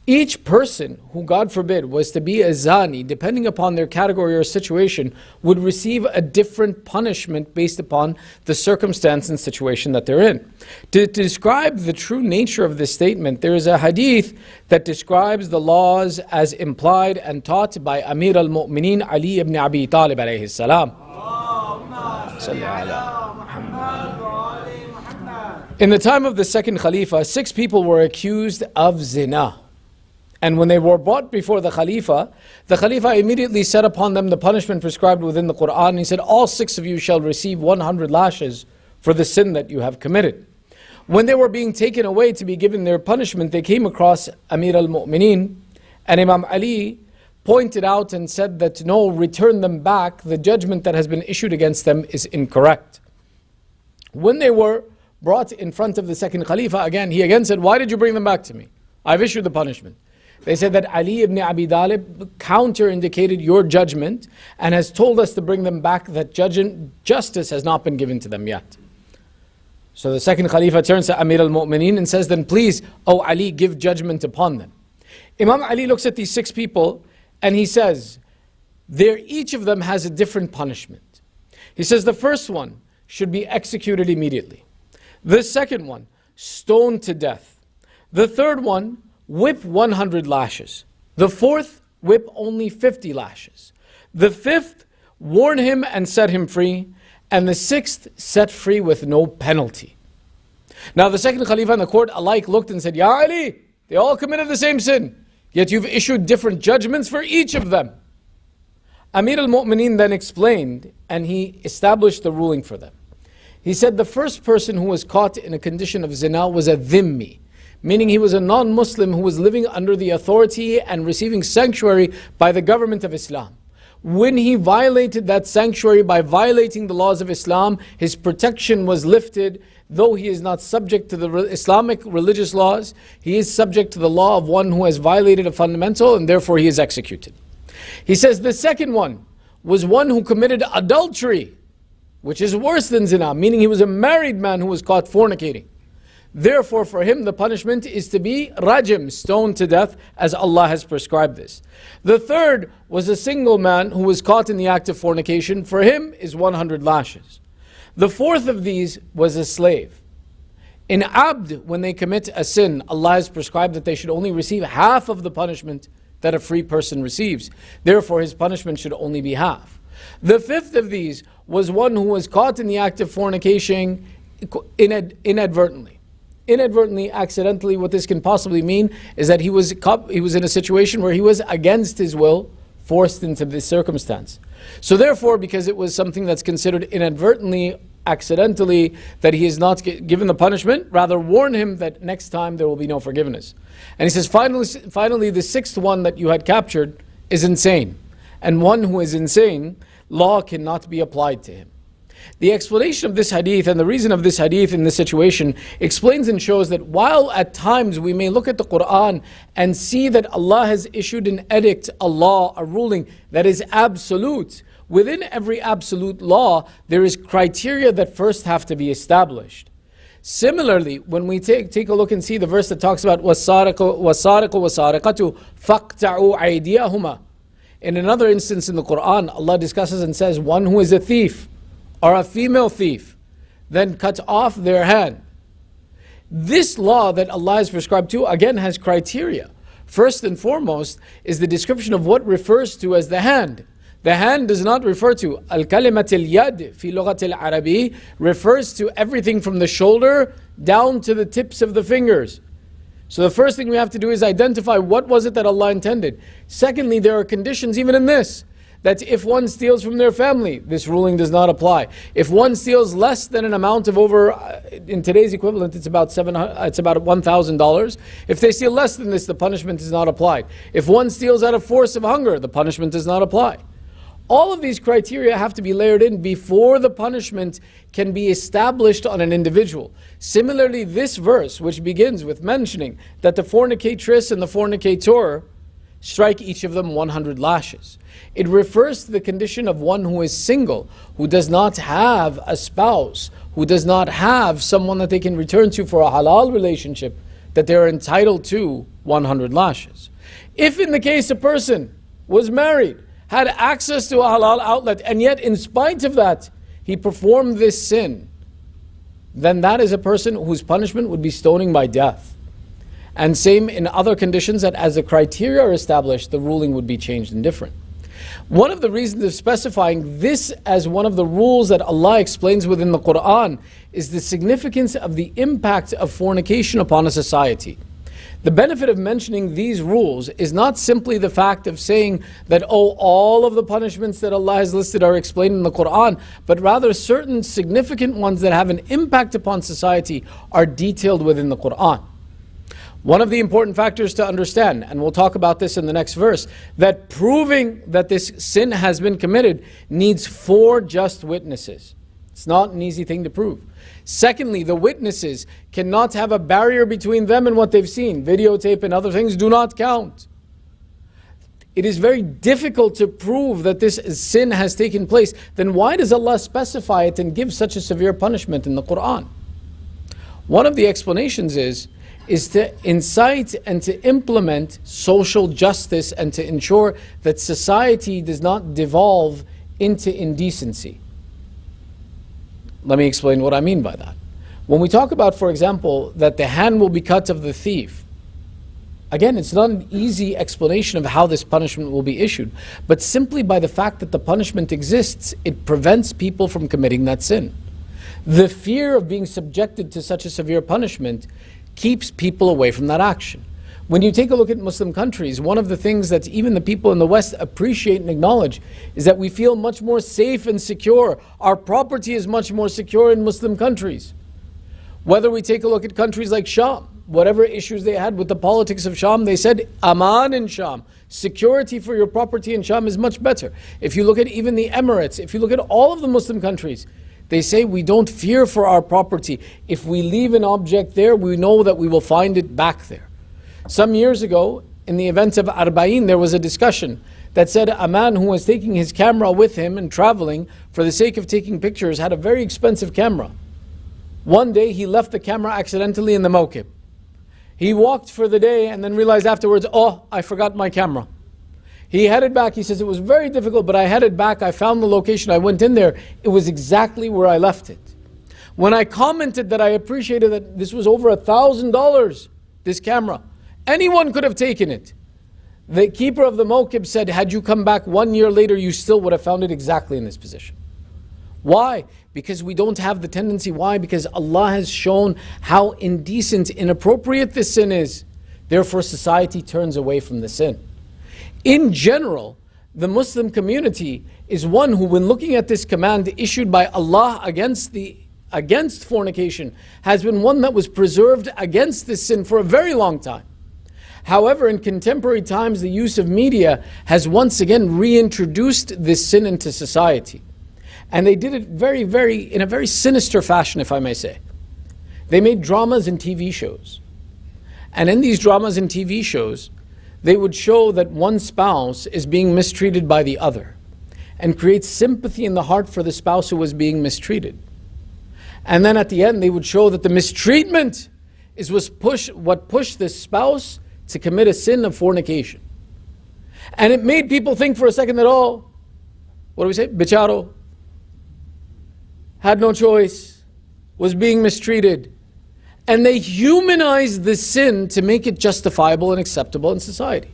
Each person who, God forbid, was to be a zani, depending upon their category or situation, would receive a different punishment based upon the circumstance and situation that they're in. To describe the true nature of this statement, there is a hadith that describes the laws as implied and taught by Amir al-Mu'mineen Ali ibn Abi Talib alayhi salam. In the time of the second Khalifa, 6 people were accused of zina. And when they were brought before the Khalifa immediately set upon them the punishment prescribed within the Quran. He said, all 6 of you shall receive 100 lashes for the sin that you have committed. When they were being taken away to be given their punishment, they came across Amir al-Mu'mineen, and Imam Ali pointed out and said that no, return them back. The judgment that has been issued against them is incorrect. When they were brought in front of the second Khalifa, he again said, why did you bring them back to me? I've issued the punishment. They said that Ali ibn Abi Talib counter-indicated your judgment and has told us to bring them back, that justice has not been given to them yet. So the second Khalifa turns to Amir al-Mu'mineen and says, then please, O Ali, give judgment upon them. Imam Ali looks at these 6 people and he says, each of them has a different punishment. He says the first one should be executed immediately. The second one, stoned to death. The third one, whip 100 lashes. The fourth, whip only 50 lashes. The fifth, warn him and set him free. And the sixth, set free with no penalty. Now the second Khalifa and the court alike looked and said, Ya Ali, they all committed the same sin, yet you've issued different judgments for each of them. Amir al-Mu'mineen then explained, and he established the ruling for them. He said the first person who was caught in a condition of zina was a dhimmi, meaning he was a non-Muslim who was living under the authority and receiving sanctuary by the government of Islam. When he violated that sanctuary by violating the laws of Islam, his protection was lifted. Though he is not subject to the Islamic religious laws, he is subject to the law of one who has violated a fundamental, and therefore he is executed. He says the second one was one who committed adultery, which is worse than zina, meaning he was a married man who was caught fornicating. Therefore, for him, the punishment is to be rajim, stoned to death, as Allah has prescribed this. The third was a single man who was caught in the act of fornication. For him is 100 lashes. The fourth of these was a slave. In abd, when they commit a sin, Allah has prescribed that they should only receive half of the punishment that a free person receives. Therefore, his punishment should only be half. The fifth of these was one who was caught in the act of fornication inadvertently. Inadvertently, accidentally, what this can possibly mean is that he was in a situation where he was against his will, forced into this circumstance. So therefore, because it was something that's considered inadvertently, accidentally, that he is not given the punishment, rather warn him that next time there will be no forgiveness. And he says, finally, the sixth one that you had captured is insane. And one who is insane, law cannot be applied to him. The explanation of this hadith and the reason of this hadith in this situation explains and shows that while at times we may look at the Quran and see that Allah has issued an edict, a law, a ruling that is absolute, within every absolute law there is criteria that first have to be established. Similarly, when we take a look and see the verse that talks about وَالسَّارِقُ وَالسَّارِقَةُ فَاقْتَعُوا أَيْدِيَهُمَا. In another instance in the Quran, Allah discusses and says, one who is a thief or a female thief, then cut off their hand. This law that Allah has prescribed to, again, has criteria. First and foremost is the description of what refers to as the hand. The hand does not refer to al-kalimat al-yad fi lughat al-arabi, refers to everything from the shoulder down to the tips of the fingers. So the first thing we have to do is identify what was it that Allah intended. Secondly, there are conditions even in this, that if one steals from their family, this ruling does not apply. If one steals less than an amount of over, in today's equivalent, it's about $1,000. If they steal less than this, the punishment is not applied. If one steals out of force of hunger, the punishment does not apply. All of these criteria have to be layered in before the punishment can be established on an individual. Similarly, this verse, which begins with mentioning that the fornicatress and the fornicator strike each of them 100 lashes. It refers to the condition of one who is single, who does not have a spouse, who does not have someone that they can return to for a halal relationship, that they are entitled to 100 lashes. If in the case a person was married, had access to a halal outlet, and yet in spite of that, he performed this sin, then that is a person whose punishment would be stoning by death. And same in other conditions, that as the criteria are established, the ruling would be changed and different. One of the reasons of specifying this as one of the rules that Allah explains within the Quran is the significance of the impact of fornication upon a society. The benefit of mentioning these rules is not simply the fact of saying that, all of the punishments that Allah has listed are explained in the Quran, but rather certain significant ones that have an impact upon society are detailed within the Quran. One of the important factors to understand, and we'll talk about this in the next verse, that proving that this sin has been committed needs 4 just witnesses. It's not an easy thing to prove. Secondly, the witnesses cannot have a barrier between them and what they've seen. Videotape and other things do not count. it is very difficult to prove that this sin has taken place, then why does Allah specify it and give such a severe punishment in the Quran? One of the explanations is to incite and to implement social justice and to ensure that society does not devolve into indecency. Let me explain what I mean by that. When we talk about, for example, that the hand will be cut of the thief, again, it's not an easy explanation of how this punishment will be issued, but simply by the fact that the punishment exists, it prevents people from committing that sin. The fear of being subjected to such a severe punishment keeps people away from that action. When you take a look at Muslim countries, one of the things that even the people in the West appreciate and acknowledge is that we feel much more safe and secure. Our property is much more secure in Muslim countries. Whether we take a look at countries like Sham, whatever issues they had with the politics of Sham, they said, Aman in Sham, security for your property in Sham is much better. If you look at even the Emirates, if you look at all of the Muslim countries, they say we don't fear for our property. If we leave an object there, we know that we will find it back there. Some years ago, in the event of Arba'in, there was a discussion that said a man who was taking his camera with him and traveling for the sake of taking pictures had a very expensive camera. One day he left the camera accidentally in the mawkib. He walked for the day and then realized afterwards, oh, I forgot my camera. He headed back. He says, it was very difficult, but I headed back. I found the location. I went in there. It was exactly where I left it. When I commented that I appreciated that this was over $1,000, this camera, anyone could have taken it. The keeper of the mawkib said, had you come back 1 year later, you still would have found it exactly in this position. Why? Because we don't have the tendency. Why? Because Allah has shown how indecent, inappropriate this sin is. Therefore, society turns away from the sin. In general, the Muslim community is one who, when looking at this command issued by Allah against fornication, has been one that was preserved against this sin for a very long time. However, in contemporary times, the use of media has once again reintroduced this sin into society. And they did it in a very sinister fashion, if I may say. They made dramas and TV shows. And in these dramas and TV shows, they would show that one spouse is being mistreated by the other and create sympathy in the heart for the spouse who was being mistreated. And then at the end, they would show that the mistreatment what pushed this spouse to commit a sin of fornication. And it made people think for a second that, oh, what do we say? Bicharo. Had no choice, was being mistreated. And they humanized the sin to make it justifiable and acceptable in society.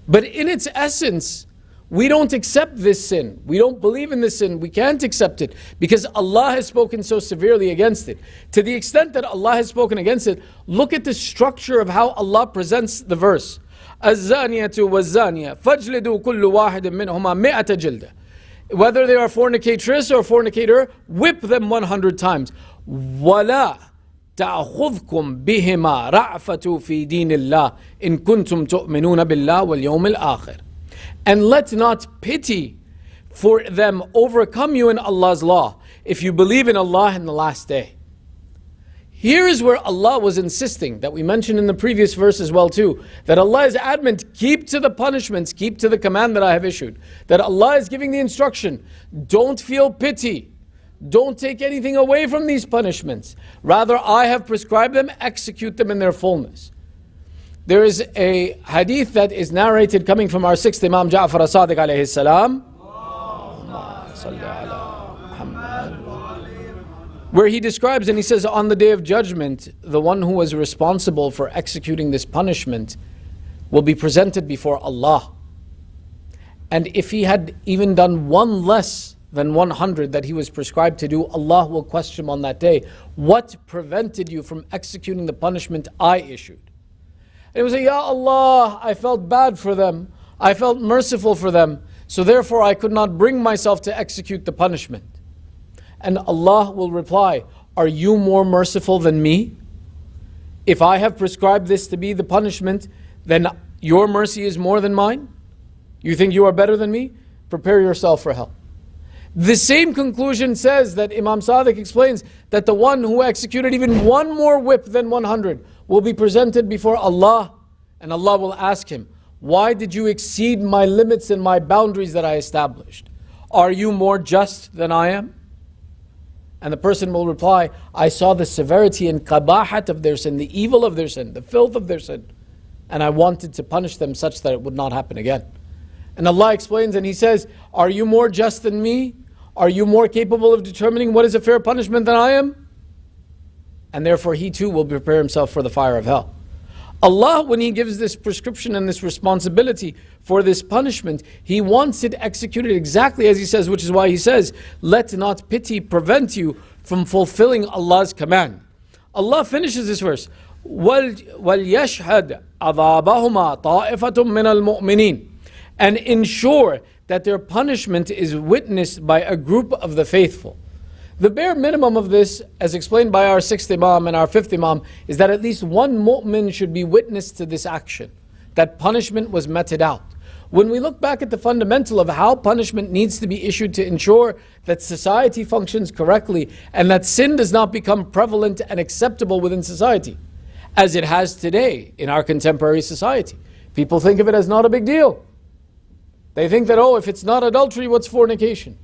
But in its essence, we don't accept this sin. We don't believe in this sin. We can't accept it because Allah has spoken so severely against it. To the extent that Allah has spoken against it, look at the structure of how Allah presents the verse. الزانية والزانية فاجلدوا كل واحد منهما 100 جلدة. Whether they are fornicatress or fornicator, whip them 100 times. ولا تأخذكم بهما رأفة في دين الله إن كنتم تؤمنون بالله واليوم الآخر. And let not pity for them overcome you in Allah's law if you believe in Allah in the last day. Here is where Allah was insisting, that we mentioned in the previous verse as well too, that Allah is adamant, keep to the punishments, keep to the command that I have issued. That Allah is giving the instruction, don't feel pity, don't take anything away from these punishments. Rather, I have prescribed them, execute them in their fullness. There is a hadith that is narrated coming from our sixth Imam Ja'far as-Sadiq alayhi salam, where he describes and he says, on the day of judgment, the one who was responsible for executing this punishment will be presented before Allah. And if he had even done one less than 100 that he was prescribed to do, Allah will question him on that day, what prevented you from executing the punishment I issued? And he will say, Ya Allah, I felt bad for them, I felt merciful for them, so therefore I could not bring myself to execute the punishment. And Allah will reply, are you more merciful than me? If I have prescribed this to be the punishment, then your mercy is more than mine? You think you are better than me? Prepare yourself for hell. The same conclusion says that Imam Sadiq explains that the one who executed even one more whip than 100 will be presented before Allah, and Allah will ask him, Why did you exceed my limits and my boundaries that I established? Are you more just than I am? And the person will reply, I saw the severity and qabahat of their sin, the evil of their sin, the filth of their sin, and I wanted to punish them such that it would not happen again. And Allah explains and He says, are you more just than me? Are you more capable of determining what is a fair punishment than I am? And therefore He too will prepare Himself for the fire of hell. Allah, when He gives this prescription and this responsibility for this punishment, He wants it executed exactly as He says, which is why He says, let not pity prevent you from fulfilling Allah's command. Allah finishes this verse, وَلْيَشْهَدْ عَذَابَهُمَا طَائِفَةٌ مِّنَ الْمُؤْمِنِينَ, and ensure that their punishment is witnessed by a group of the faithful. The bare minimum of this, as explained by our 6th Imam and our 5th Imam, is that at least one mu'min should be witness to this action, that punishment was meted out. When we look back at the fundamental of how punishment needs to be issued to ensure that society functions correctly and that sin does not become prevalent and acceptable within society, as it has today in our contemporary society. People think of it as not a big deal. They think that, oh, if it's not adultery, what's fornication?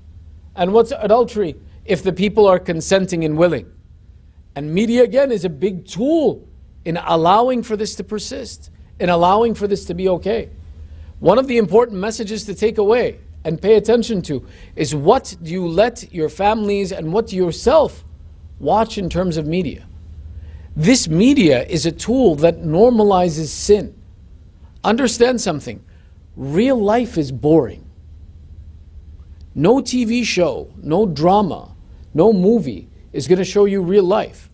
And what's adultery if the people are consenting and willing? And media, again, is a big tool in allowing for this to persist, in allowing for this to be okay. One of the important messages to take away and pay attention to is, what do you let your families and what do you yourself watch in terms of media? This media is a tool that normalizes sin. Understand something. Real life is boring. No TV show, no drama, no movie is going to show you real life,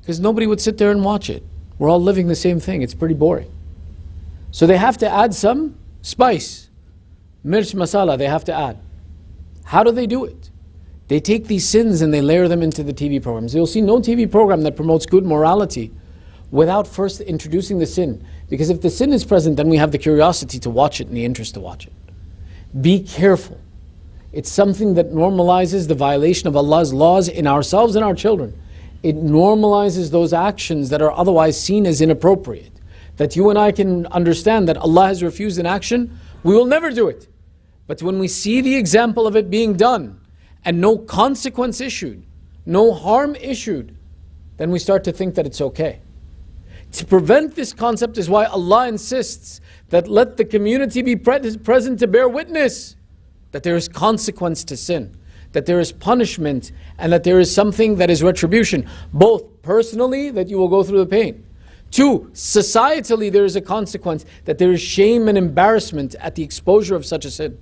because nobody would sit there and watch it. We're all living the same thing. It's pretty boring. So they have to add some spice. Mirch masala they have to add. How do they do it? They take these sins and they layer them into the TV programs. You'll see no TV program that promotes good morality without first introducing the sin. Because if the sin is present, then we have the curiosity to watch it and the interest to watch it. Be careful. It's something that normalizes the violation of Allah's laws in ourselves and our children. It normalizes those actions that are otherwise seen as inappropriate. That you and I can understand that Allah has refused an action, we will never do it. But when we see the example of it being done, and no consequence issued, no harm issued, then we start to think that it's okay. To prevent this concept is why Allah insists that let the community be present to bear witness that there is consequence to sin, that there is punishment, and that there is something that is retribution. Both personally, that you will go through the pain. 2, societally, there is a consequence, that there is shame and embarrassment at the exposure of such a sin.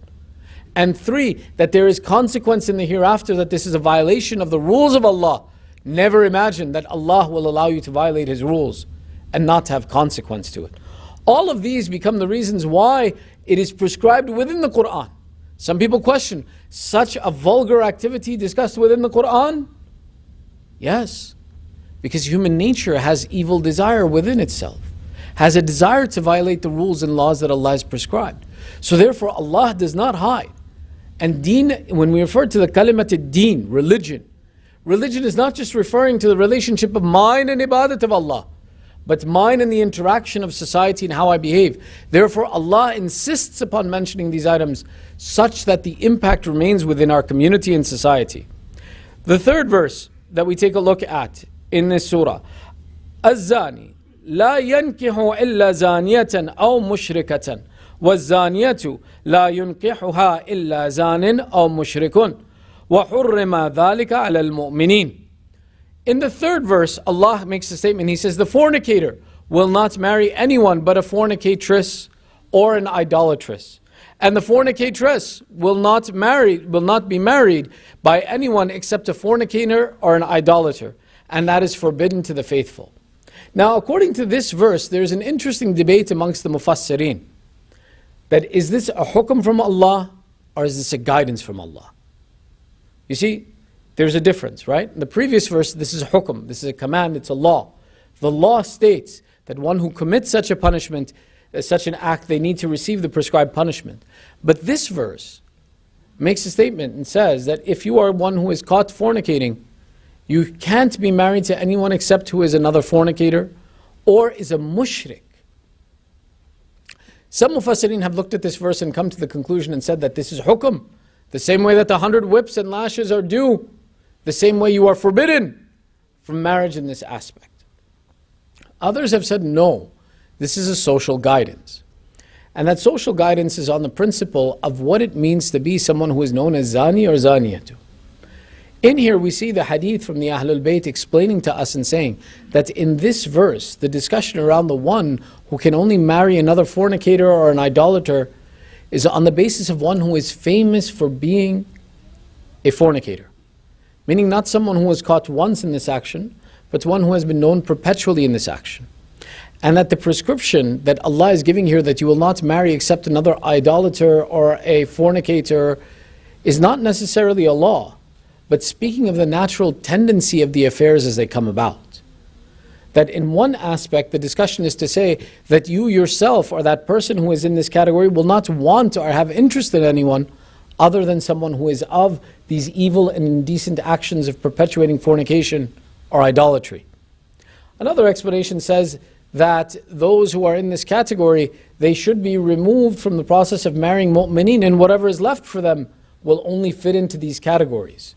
And 3, that there is consequence in the hereafter, that this is a violation of the rules of Allah. Never imagine that Allah will allow you to violate His rules and not have consequence to it. All of these become the reasons why it is prescribed within the Quran. Some people question, such a vulgar activity discussed within the Quran? Yes, because human nature has evil desire within itself, has a desire to violate the rules and laws that Allah has prescribed. So therefore Allah does not hide. And deen, when we refer to the kalimat deen, religion is not just referring to the relationship of mine and ibadat of Allah, but mine and the interaction of society and how I behave. Therefore, Allah insists upon mentioning these items such that the impact remains within our community and society. The third verse that we take a look at in this surah, الزاني لا ينكح إلا زانية أو مشركة والزانية لا ينكحها إلا زان أو مشرك وحرم ذلك على المؤمنين. In the third verse, Allah makes a statement. He says, the fornicator will not marry anyone but a fornicatress or an idolatress. And the fornicatress will not be married by anyone except a fornicator or an idolater. And that is forbidden to the faithful. Now, according to this verse, there's an interesting debate amongst the mufassirin. That is this a hukm from Allah or is this a guidance from Allah? You see, there's a difference, right? In the previous verse, this is a hukm, this is a command, it's a law. The law states that one who commits such a punishment, such an act, they need to receive the prescribed punishment. But this verse makes a statement and says that if you are one who is caught fornicating, you can't be married to anyone except who is another fornicator or is a mushrik. Some Mufassirin have looked at this verse and come to the conclusion and said that this is hukum. The same way that the 100 whips and lashes are due, the same way you are forbidden from marriage in this aspect. Others have said no, this is a social guidance. And that social guidance is on the principle of what it means to be someone who is known as zani or zaniyatu. In here we see the hadith from the Ahlul Bayt explaining to us and saying that in this verse, the discussion around the one who can only marry another fornicator or an idolater is on the basis of one who is famous for being a fornicator. Meaning not someone who was caught once in this action, but one who has been known perpetually in this action. And that the prescription that Allah is giving here, that you will not marry except another idolater or a fornicator, is not necessarily a law, but speaking of the natural tendency of the affairs as they come about. That in one aspect, the discussion is to say that you yourself or that person who is in this category will not want or have interest in anyone other than someone who is of these evil and indecent actions of perpetuating fornication or idolatry. Another explanation says that those who are in this category, they should be removed from the process of marrying mu'mineen, and whatever is left for them will only fit into these categories.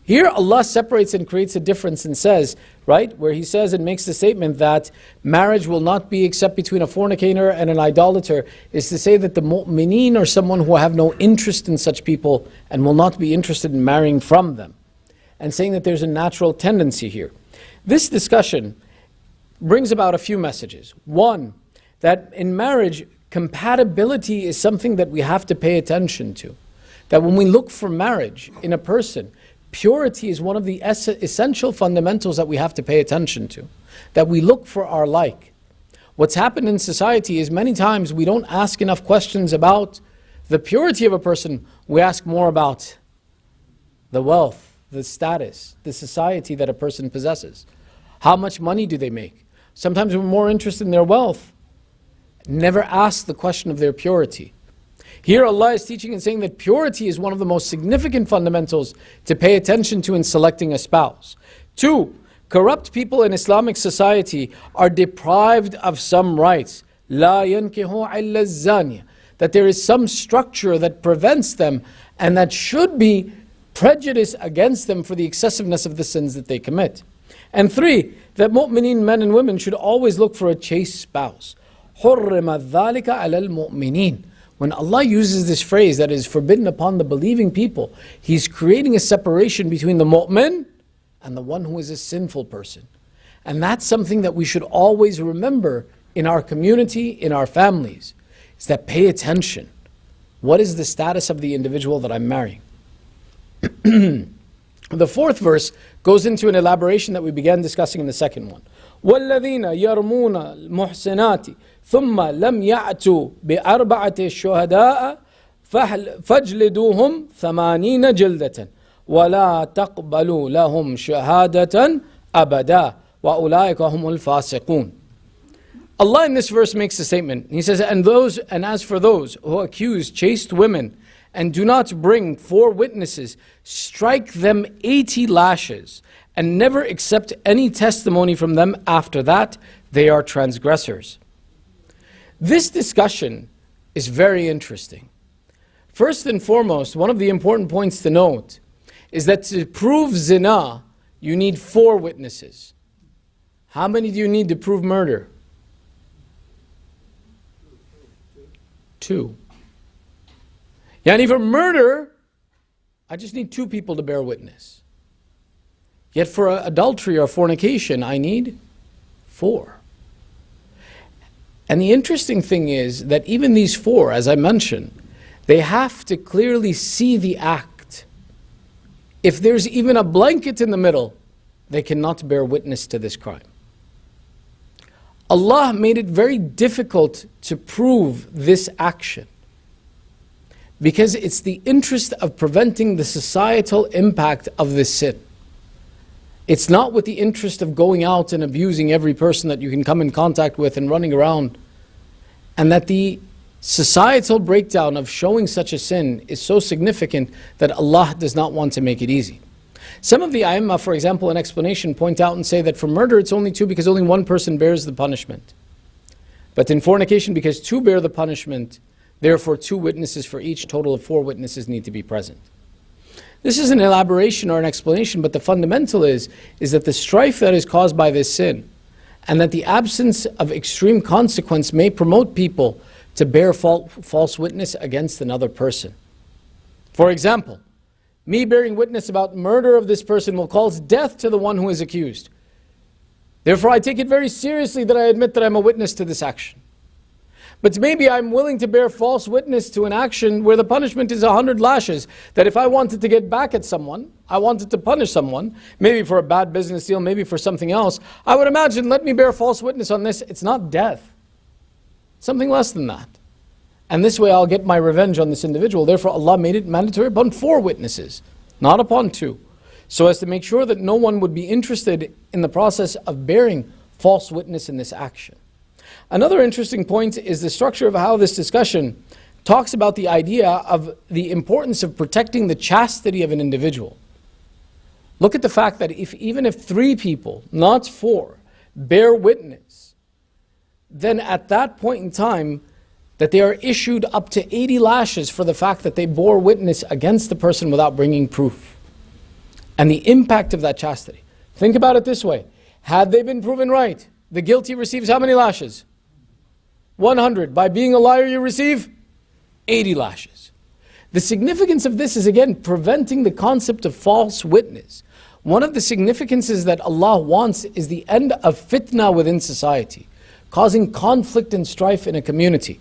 Here Allah separates and creates a difference and says, right, where He says and makes the statement that marriage will not be except between a fornicator and an idolater, is to say that the mu'mineen are someone who have no interest in such people and will not be interested in marrying from them. And saying that there's a natural tendency here. This discussion brings about a few messages. One, that in marriage, compatibility is something that we have to pay attention to. That when we look for marriage in a person, purity is one of the essential fundamentals that we have to pay attention to. That we look for our like. What's happened in society is many times we don't ask enough questions about the purity of a person. We ask more about the wealth, the status, the society that a person possesses. How much money do they make? Sometimes we're more interested in their wealth. Never ask the question of their purity. Here Allah is teaching and saying that purity is one of the most significant fundamentals to pay attention to in selecting a spouse. 2, corrupt people in Islamic society are deprived of some rights. لا ينكح إلا الزانية. That there is some structure that prevents them and that should be prejudice against them for the excessiveness of the sins that they commit. And 3, that mu'mineen men and women should always look for a chaste spouse. حُرِّمَ ذَلِكَ عَلَى الْمُؤْمِنِينَ. When Allah uses this phrase that is forbidden upon the believing people, He's creating a separation between the mu'min and the one who is a sinful person. And that's something that we should always remember in our community, in our families, is that pay attention. What is the status of the individual that I'm marrying? The 4th verse goes into an elaboration that we began discussing in the second one. وَالَّذِينَ يَرْمُونَ الْمُحْسِنَاتِ ثُمَّ لَمْ يَأْتُوا بِأَرْبَعَةِ الشُّهَدَاءَ فَاجْلِدُوهُمْ 80 جِلْدَةً وَلَا تَقْبَلُوا لَهُمْ شَهَادَةً أَبَدًا وَأُولَٰئِكَ هُمُ الْفَاسِقُونَ. Allah in this verse makes a statement. He says, and as for those who accuse chaste women and do not bring 4 witnesses, strike them 80 lashes, and never accept any testimony from them after that. They are transgressors. This discussion is very interesting. First and foremost, one of the important points to note is that to prove zina, you need 4 witnesses. How many do you need to prove murder? 2. Yani for murder, I just need 2 people to bear witness. Yet for adultery or fornication, I need 4. And the interesting thing is that even these 4, as I mentioned, they have to clearly see the act. If there's even a blanket in the middle, they cannot bear witness to this crime. Allah made it very difficult to prove this action because it's the interest of preventing the societal impact of this sin. It's not with the interest of going out and abusing every person that you can come in contact with and running around. And that the societal breakdown of showing such a sin is so significant that Allah does not want to make it easy. Some of the A'immah, for example, in explanation, point out and say that for murder it's only 2 because only one person bears the punishment. But in fornication, because two bear the punishment, therefore 2 witnesses for each, total of 4 witnesses need to be present. This is an elaboration or an explanation, but the fundamental is that the strife that is caused by this sin, and that the absence of extreme consequence may promote people to bear false witness against another person. For example, me bearing witness about murder of this person will cause death to the one who is accused. Therefore, I take it very seriously that I admit that I'm a witness to this action. But maybe I'm willing to bear false witness to an action where the punishment is 100 lashes. That if I wanted to get back at someone, I wanted to punish someone, maybe for a bad business deal, maybe for something else, I would imagine, let me bear false witness on this. It's not death. Something less than that. And this way I'll get my revenge on this individual. Therefore Allah made it mandatory upon 4 witnesses, not upon 2. So as to make sure that no one would be interested in the process of bearing false witness in this action. Another interesting point is the structure of how this discussion talks about the idea of the importance of protecting the chastity of an individual. Look at the fact that even if 3 people, not 4, bear witness, then at that point in time, that they are issued up to 80 lashes for the fact that they bore witness against the person without bringing proof. And the impact of that chastity. Think about it this way. Had they been proven right, the guilty receives how many lashes? 100. By being a liar you receive 80 lashes. The significance of this is again preventing the concept of false witness. One of the significances that Allah wants is the end of fitna within society, causing conflict and strife in a community.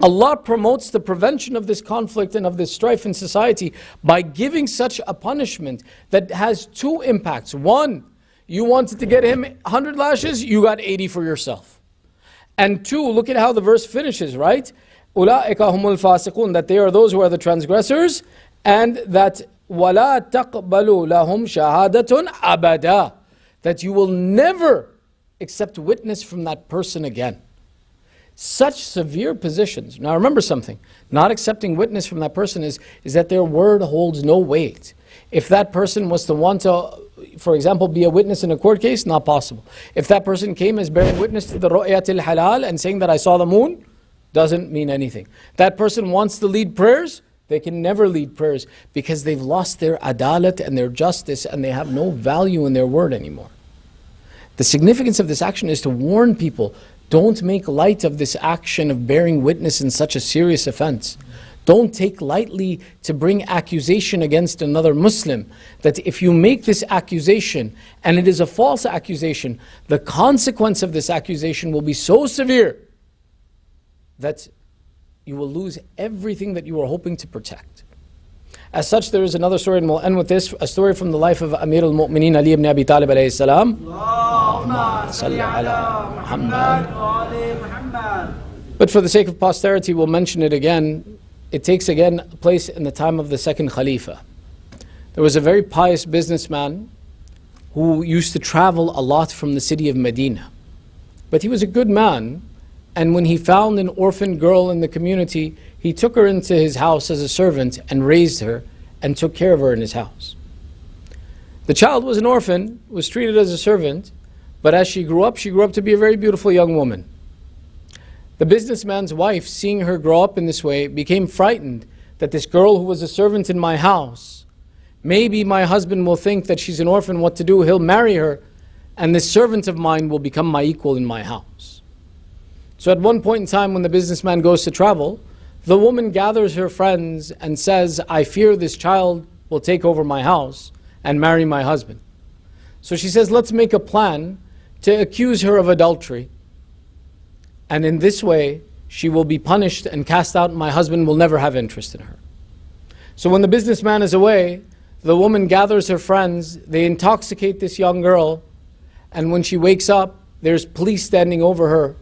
Allah promotes the prevention of this conflict and of this strife in society by giving such a punishment that has 2 impacts. 1, you wanted to get him 100 lashes, you got 80 for yourself. And 2, look at how the verse finishes, right? أُولَٰئِكَ هُمُ الْفَاسِقُونَ, that they are those who are the transgressors, and that وَلَا تَقْبَلُوا لَهُمْ شَهَادَةٌ أَبَدًا, that you will never accept witness from that person again. Such severe positions. Now remember something, not accepting witness from that person is that their word holds no weight. If that person was to want to, for example, be a witness in a court case, not possible. If that person came as bearing witness to the ru'yatil halal and saying that I saw the moon, doesn't mean anything. That person wants to lead prayers, they can never lead prayers because they've lost their adalat and their justice and they have no value in their word anymore. The significance of this action is to warn people, don't make light of this action of bearing witness in such a serious offense. Don't take lightly to bring accusation against another Muslim. That if you make this accusation, and it is a false accusation, the consequence of this accusation will be so severe that you will lose everything that you were hoping to protect. As such, there is another story, and we'll end with this, a story from the life of Amir al-Mu'mineen Ali ibn Abi Talib alayhi salam. But for the sake of posterity, we'll mention it again. It takes again place in the time of the 2nd Khalifa. There was a very pious businessman who used to travel a lot from the city of Medina. But he was a good man, and when he found an orphan girl in the community, he took her into his house as a servant and raised her and took care of her in his house. The child was an orphan, was treated as a servant, but as she grew up to be a very beautiful young woman. The businessman's wife, seeing her grow up in this way, became frightened that this girl who was a servant in my house, maybe my husband will think that she's an orphan, what to do, he'll marry her, and this servant of mine will become my equal in my house. So at one point in time when the businessman goes to travel, the woman gathers her friends and says, I fear this child will take over my house and marry my husband. So she says, let's make a plan to accuse her of adultery. And in this way, she will be punished and cast out and my husband will never have interest in her. So when the businessman is away, the woman gathers her friends, they intoxicate this young girl, and when she wakes up, there's police standing over her,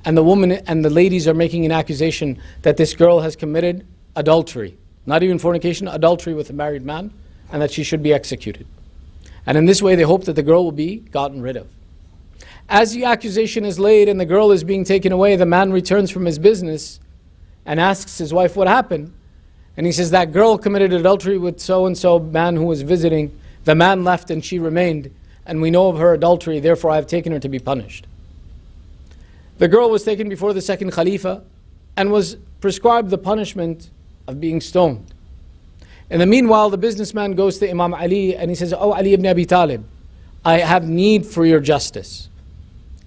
and the woman and the ladies are making an accusation that this girl has committed adultery. Not even fornication, adultery with a married man, and that she should be executed. And in this way, they hope that the girl will be gotten rid of. As the accusation is laid and the girl is being taken away, the man returns from his business and asks his wife what happened. And he says, that girl committed adultery with so-and-so man who was visiting. The man left and she remained, and we know of her adultery, therefore I have taken her to be punished. The girl was taken before the second Khalifa and was prescribed the punishment of being stoned. In the meanwhile, the businessman goes to Imam Ali and he says, "Oh, Ali ibn Abi Talib, I have need for your justice."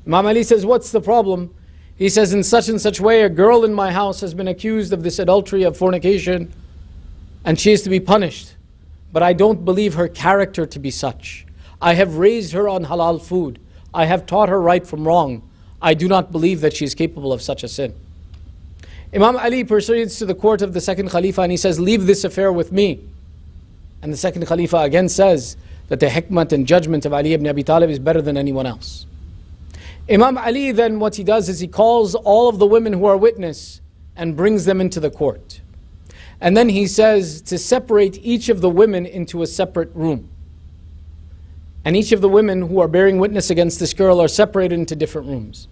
Imam Ali says, "What's the problem?" He says, "In such and such way, a girl in my house has been accused of this adultery, of fornication, and she is to be punished. But I don't believe her character to be such. I have raised her on halal food. I have taught her right from wrong. I do not believe that she is capable of such a sin." Imam Ali proceeds to the court of the second Khalifa and he says, "Leave this affair with me." And the second Khalifa again says that the hikmat and judgment of Ali ibn Abi Talib is better than anyone else. Imam Ali then, what he does is he calls all of the women who are witness and brings them into the court. And then he says to separate each of the women into a separate room. And each of the women who are bearing witness against this girl are separated into different rooms.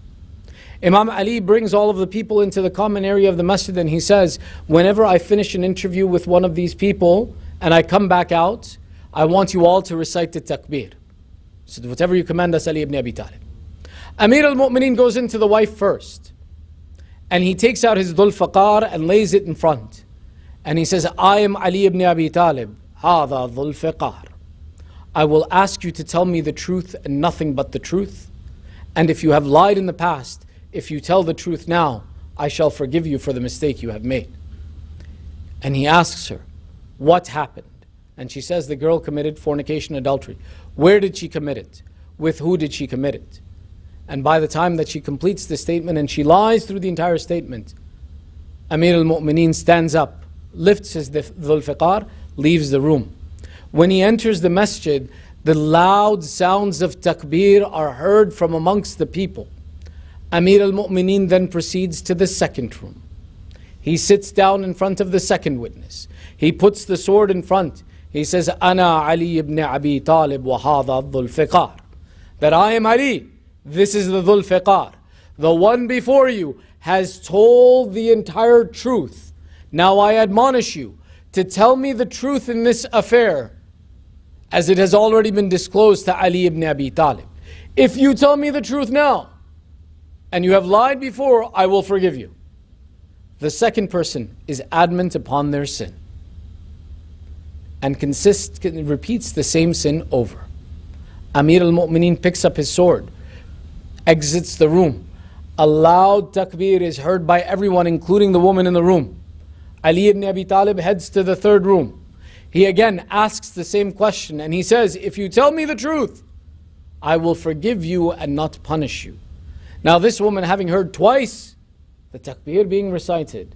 Imam Ali brings all of the people into the common area of the masjid and he says, "Whenever I finish an interview with one of these people and I come back out, I want you all to recite the takbir." So whatever you command us, Ali ibn Abi Talib. Amir al-Mu'mineen goes into the wife first. And he takes out his dhul faqar and lays it in front. And he says, "I am Ali ibn Abi Talib. Hada dhul faqar. I will ask you to tell me the truth and nothing but the truth. And if you have lied in the past, if you tell the truth now, I shall forgive you for the mistake you have made." And he asks her, "What happened?" And she says the girl committed fornication, adultery. Where did she commit it? With who did she commit it? And by the time that she completes the statement and she lies through the entire statement, Amir al-Mu'mineen stands up, lifts his dhul fiqar, leaves the room. When he enters the masjid, the loud sounds of takbir are heard from amongst the people. Amir al-Mu'mineen then proceeds to the second room. He sits down in front of the second witness. He puts the sword in front. He says, "Ana Ali ibn Abi Talib wa hadha dhul fiqar." That I am Ali. This is the dhul fiqar. The one before you has told the entire truth. Now I admonish you to tell me the truth in this affair, as it has already been disclosed to Ali ibn Abi Talib. If you tell me the truth now, and you have lied before, I will forgive you. The second person is adamant upon their sin and repeats the same sin over. Amir al-Mu'mineen picks up his sword, exits the room. A loud takbir is heard by everyone, including the woman in the room. Ali ibn Abi Talib heads to the third room. He again asks the same question and he says, "If you tell me the truth, I will forgive you and not punish you." Now this woman, having heard twice the takbir being recited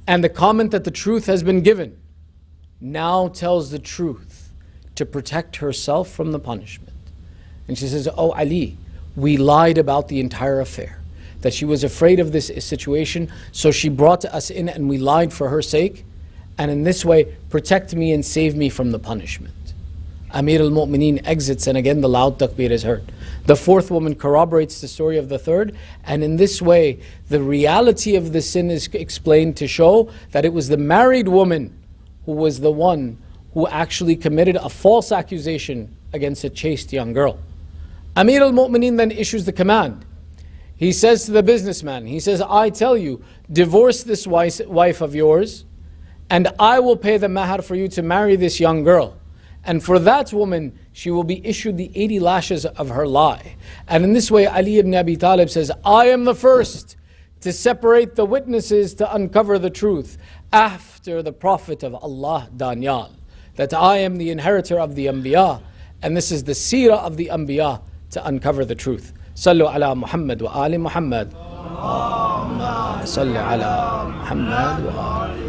and the comment that the truth has been given, now tells the truth to protect herself from the punishment. And she says, "Oh Ali, we lied about the entire affair. That she was afraid of this situation, so she brought us in and we lied for her sake. And in this way, protect me and save me from the punishment." Amir al-Mu'mineen exits and again the loud takbir is heard. The fourth woman corroborates the story of the third, and in this way the reality of the sin is explained to show that it was the married woman who was the one who actually committed a false accusation against a chaste young girl. Amir al-Mu'mineen then issues the command. He says to the businessman, he says, "I tell you, divorce this wife of yours, and I will pay the mahar for you to marry this young girl. And for that woman, she will be issued the 80 lashes of her lie." And in this way, Ali ibn Abi Talib says, "I am the first to separate the witnesses to uncover the truth after the Prophet of Allah, Danyal. That I am the inheritor of the Anbiya, and this is the seerah of the Anbiya to uncover the truth." Sallu ala Muhammad wa ali Muhammad. Sallu ala Muhammad wa ali.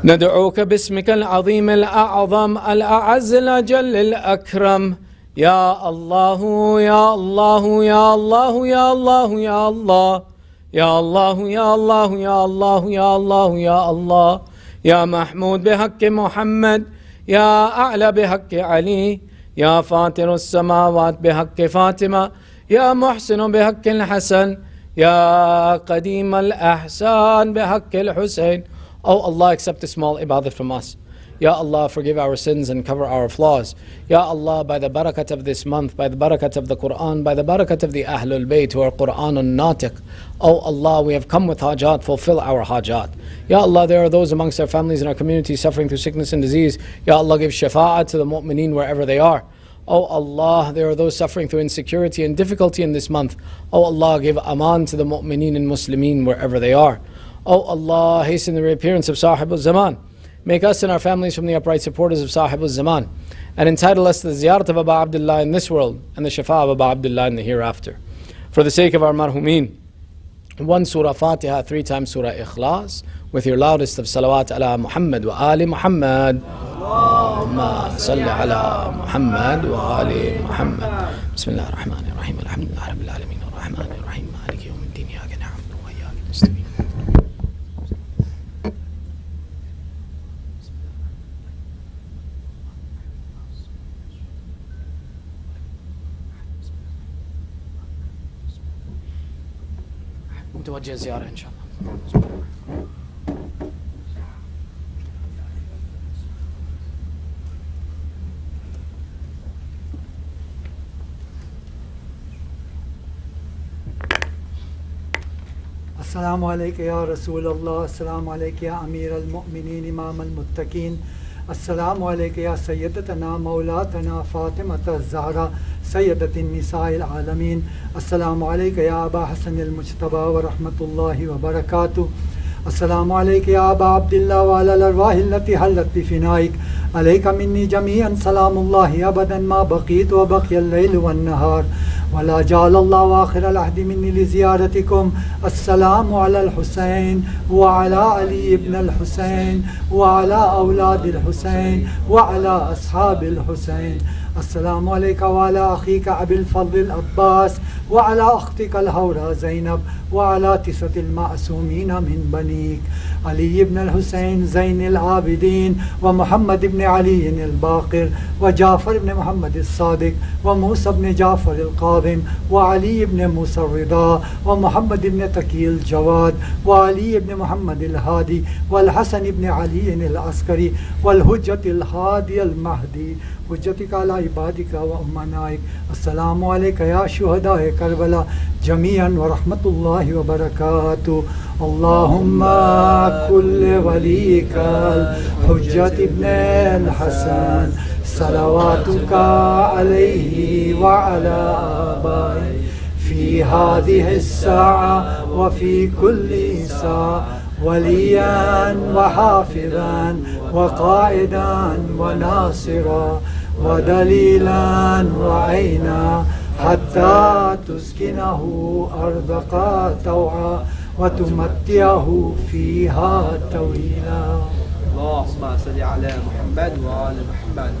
ندعوك باسمك العظيم الأعظم الأعز الأجل الأكرم يا الله يا الله يا الله يا الله يا الله يا الله يا الله يا الله يا الله يا الله يا محمود بحق محمد يا أعلى بحق علي يا فاطر السماوات بحق فاطمة يا محسن بحق الحسن يا قديم الأحسان بحق الحسين. Oh Allah, accept a small ibadah from us. Ya Allah, forgive our sins and cover our flaws. Ya Allah, by the barakat of this month, by the barakat of the Quran, by the barakat of the Ahlul Bayt who are Quranun Natiq, Oh Allah, we have come with hajat, fulfill our hajat. Ya Allah, there are those amongst our families and our community suffering through sickness and disease. Ya Allah, give shafa'at to the mu'mineen wherever they are. Oh Allah, there are those suffering through insecurity and difficulty in this month. Oh Allah, give aman to the mu'mineen and muslimeen wherever they are. Oh Allah, hasten the reappearance of Sahib al-Zaman. Make us and our families from the upright supporters of Sahib al-Zaman, and entitle us to the ziyarat of Abu Abdullah in this world and the shafa of Abu Abdullah in the hereafter. For the sake of our marhumeen, 1 Surah Fatiha, 3 times Surah Ikhlas, with your loudest of salawat ala Muhammad wa ali Muhammad. Allahumma salli ala Muhammad wa ali Muhammad. Bismillah ar-Rahman ar-Rahim. Alhamdulillah Rabbil Alameen ar-Rahman ar-Rahim. Maliki yawmiddin. Iyyaka na'budu wa iyyaka nasta'in. متوجه زيارة إن شاء الله. السلام عليك يا رسول الله، السلام عليك يا أمير المؤمنين إمام المتقين، السلام عليك يا سيدتنا مولاتنا فاطمة الزهراء سيدة النساء العالمين، السلام عليك يا أبا حسن المجتبى ورحمة الله وبركاته، السلام عليك يا أبا عبد الله وعلى الأرواح التي حلت بفنائك، عليك مني جميعا سلام الله أبدا ما بقيت وبقي الليل والنهار، ولا جعل الله آخر العهد مني لزيارتكم. السلام على الحسين وعلى علي بن الحسين وعلى أولاد الحسين وعلى أصحاب الحسين. السلام عليك وعلى أخيك أبي الفضل العباس وعلى أختك الهوراء زينب وعلى 9 المعصومين من بنيك علي بن الحسين زين العابدين ومحمد بن علي الباقر وجعفر بن محمد الصادق وموسى بن جعفر القاظم وعلي بن موسى الرضا ومحمد بن تقي الجواد وعلي بن محمد الهادي والحسن بن علي العسكري والحجة الهادي المهدي حجتك على عبادك وأمنائك. السلام عليك يا شهداء كربلاء جميعا ورحمة الله وبركاته. اللهم كل وليك الحجة ابن الحسن صلواتك عليه وعلى آبائه في هذه الساعة وفي كل ساعة وليا وحافظا وقائدا وناصرا ودليلا وعينا حتى تسكنه أرضك طوعا وتمتعه فيها طويلا. اللهم صل على محمد وآل محمد.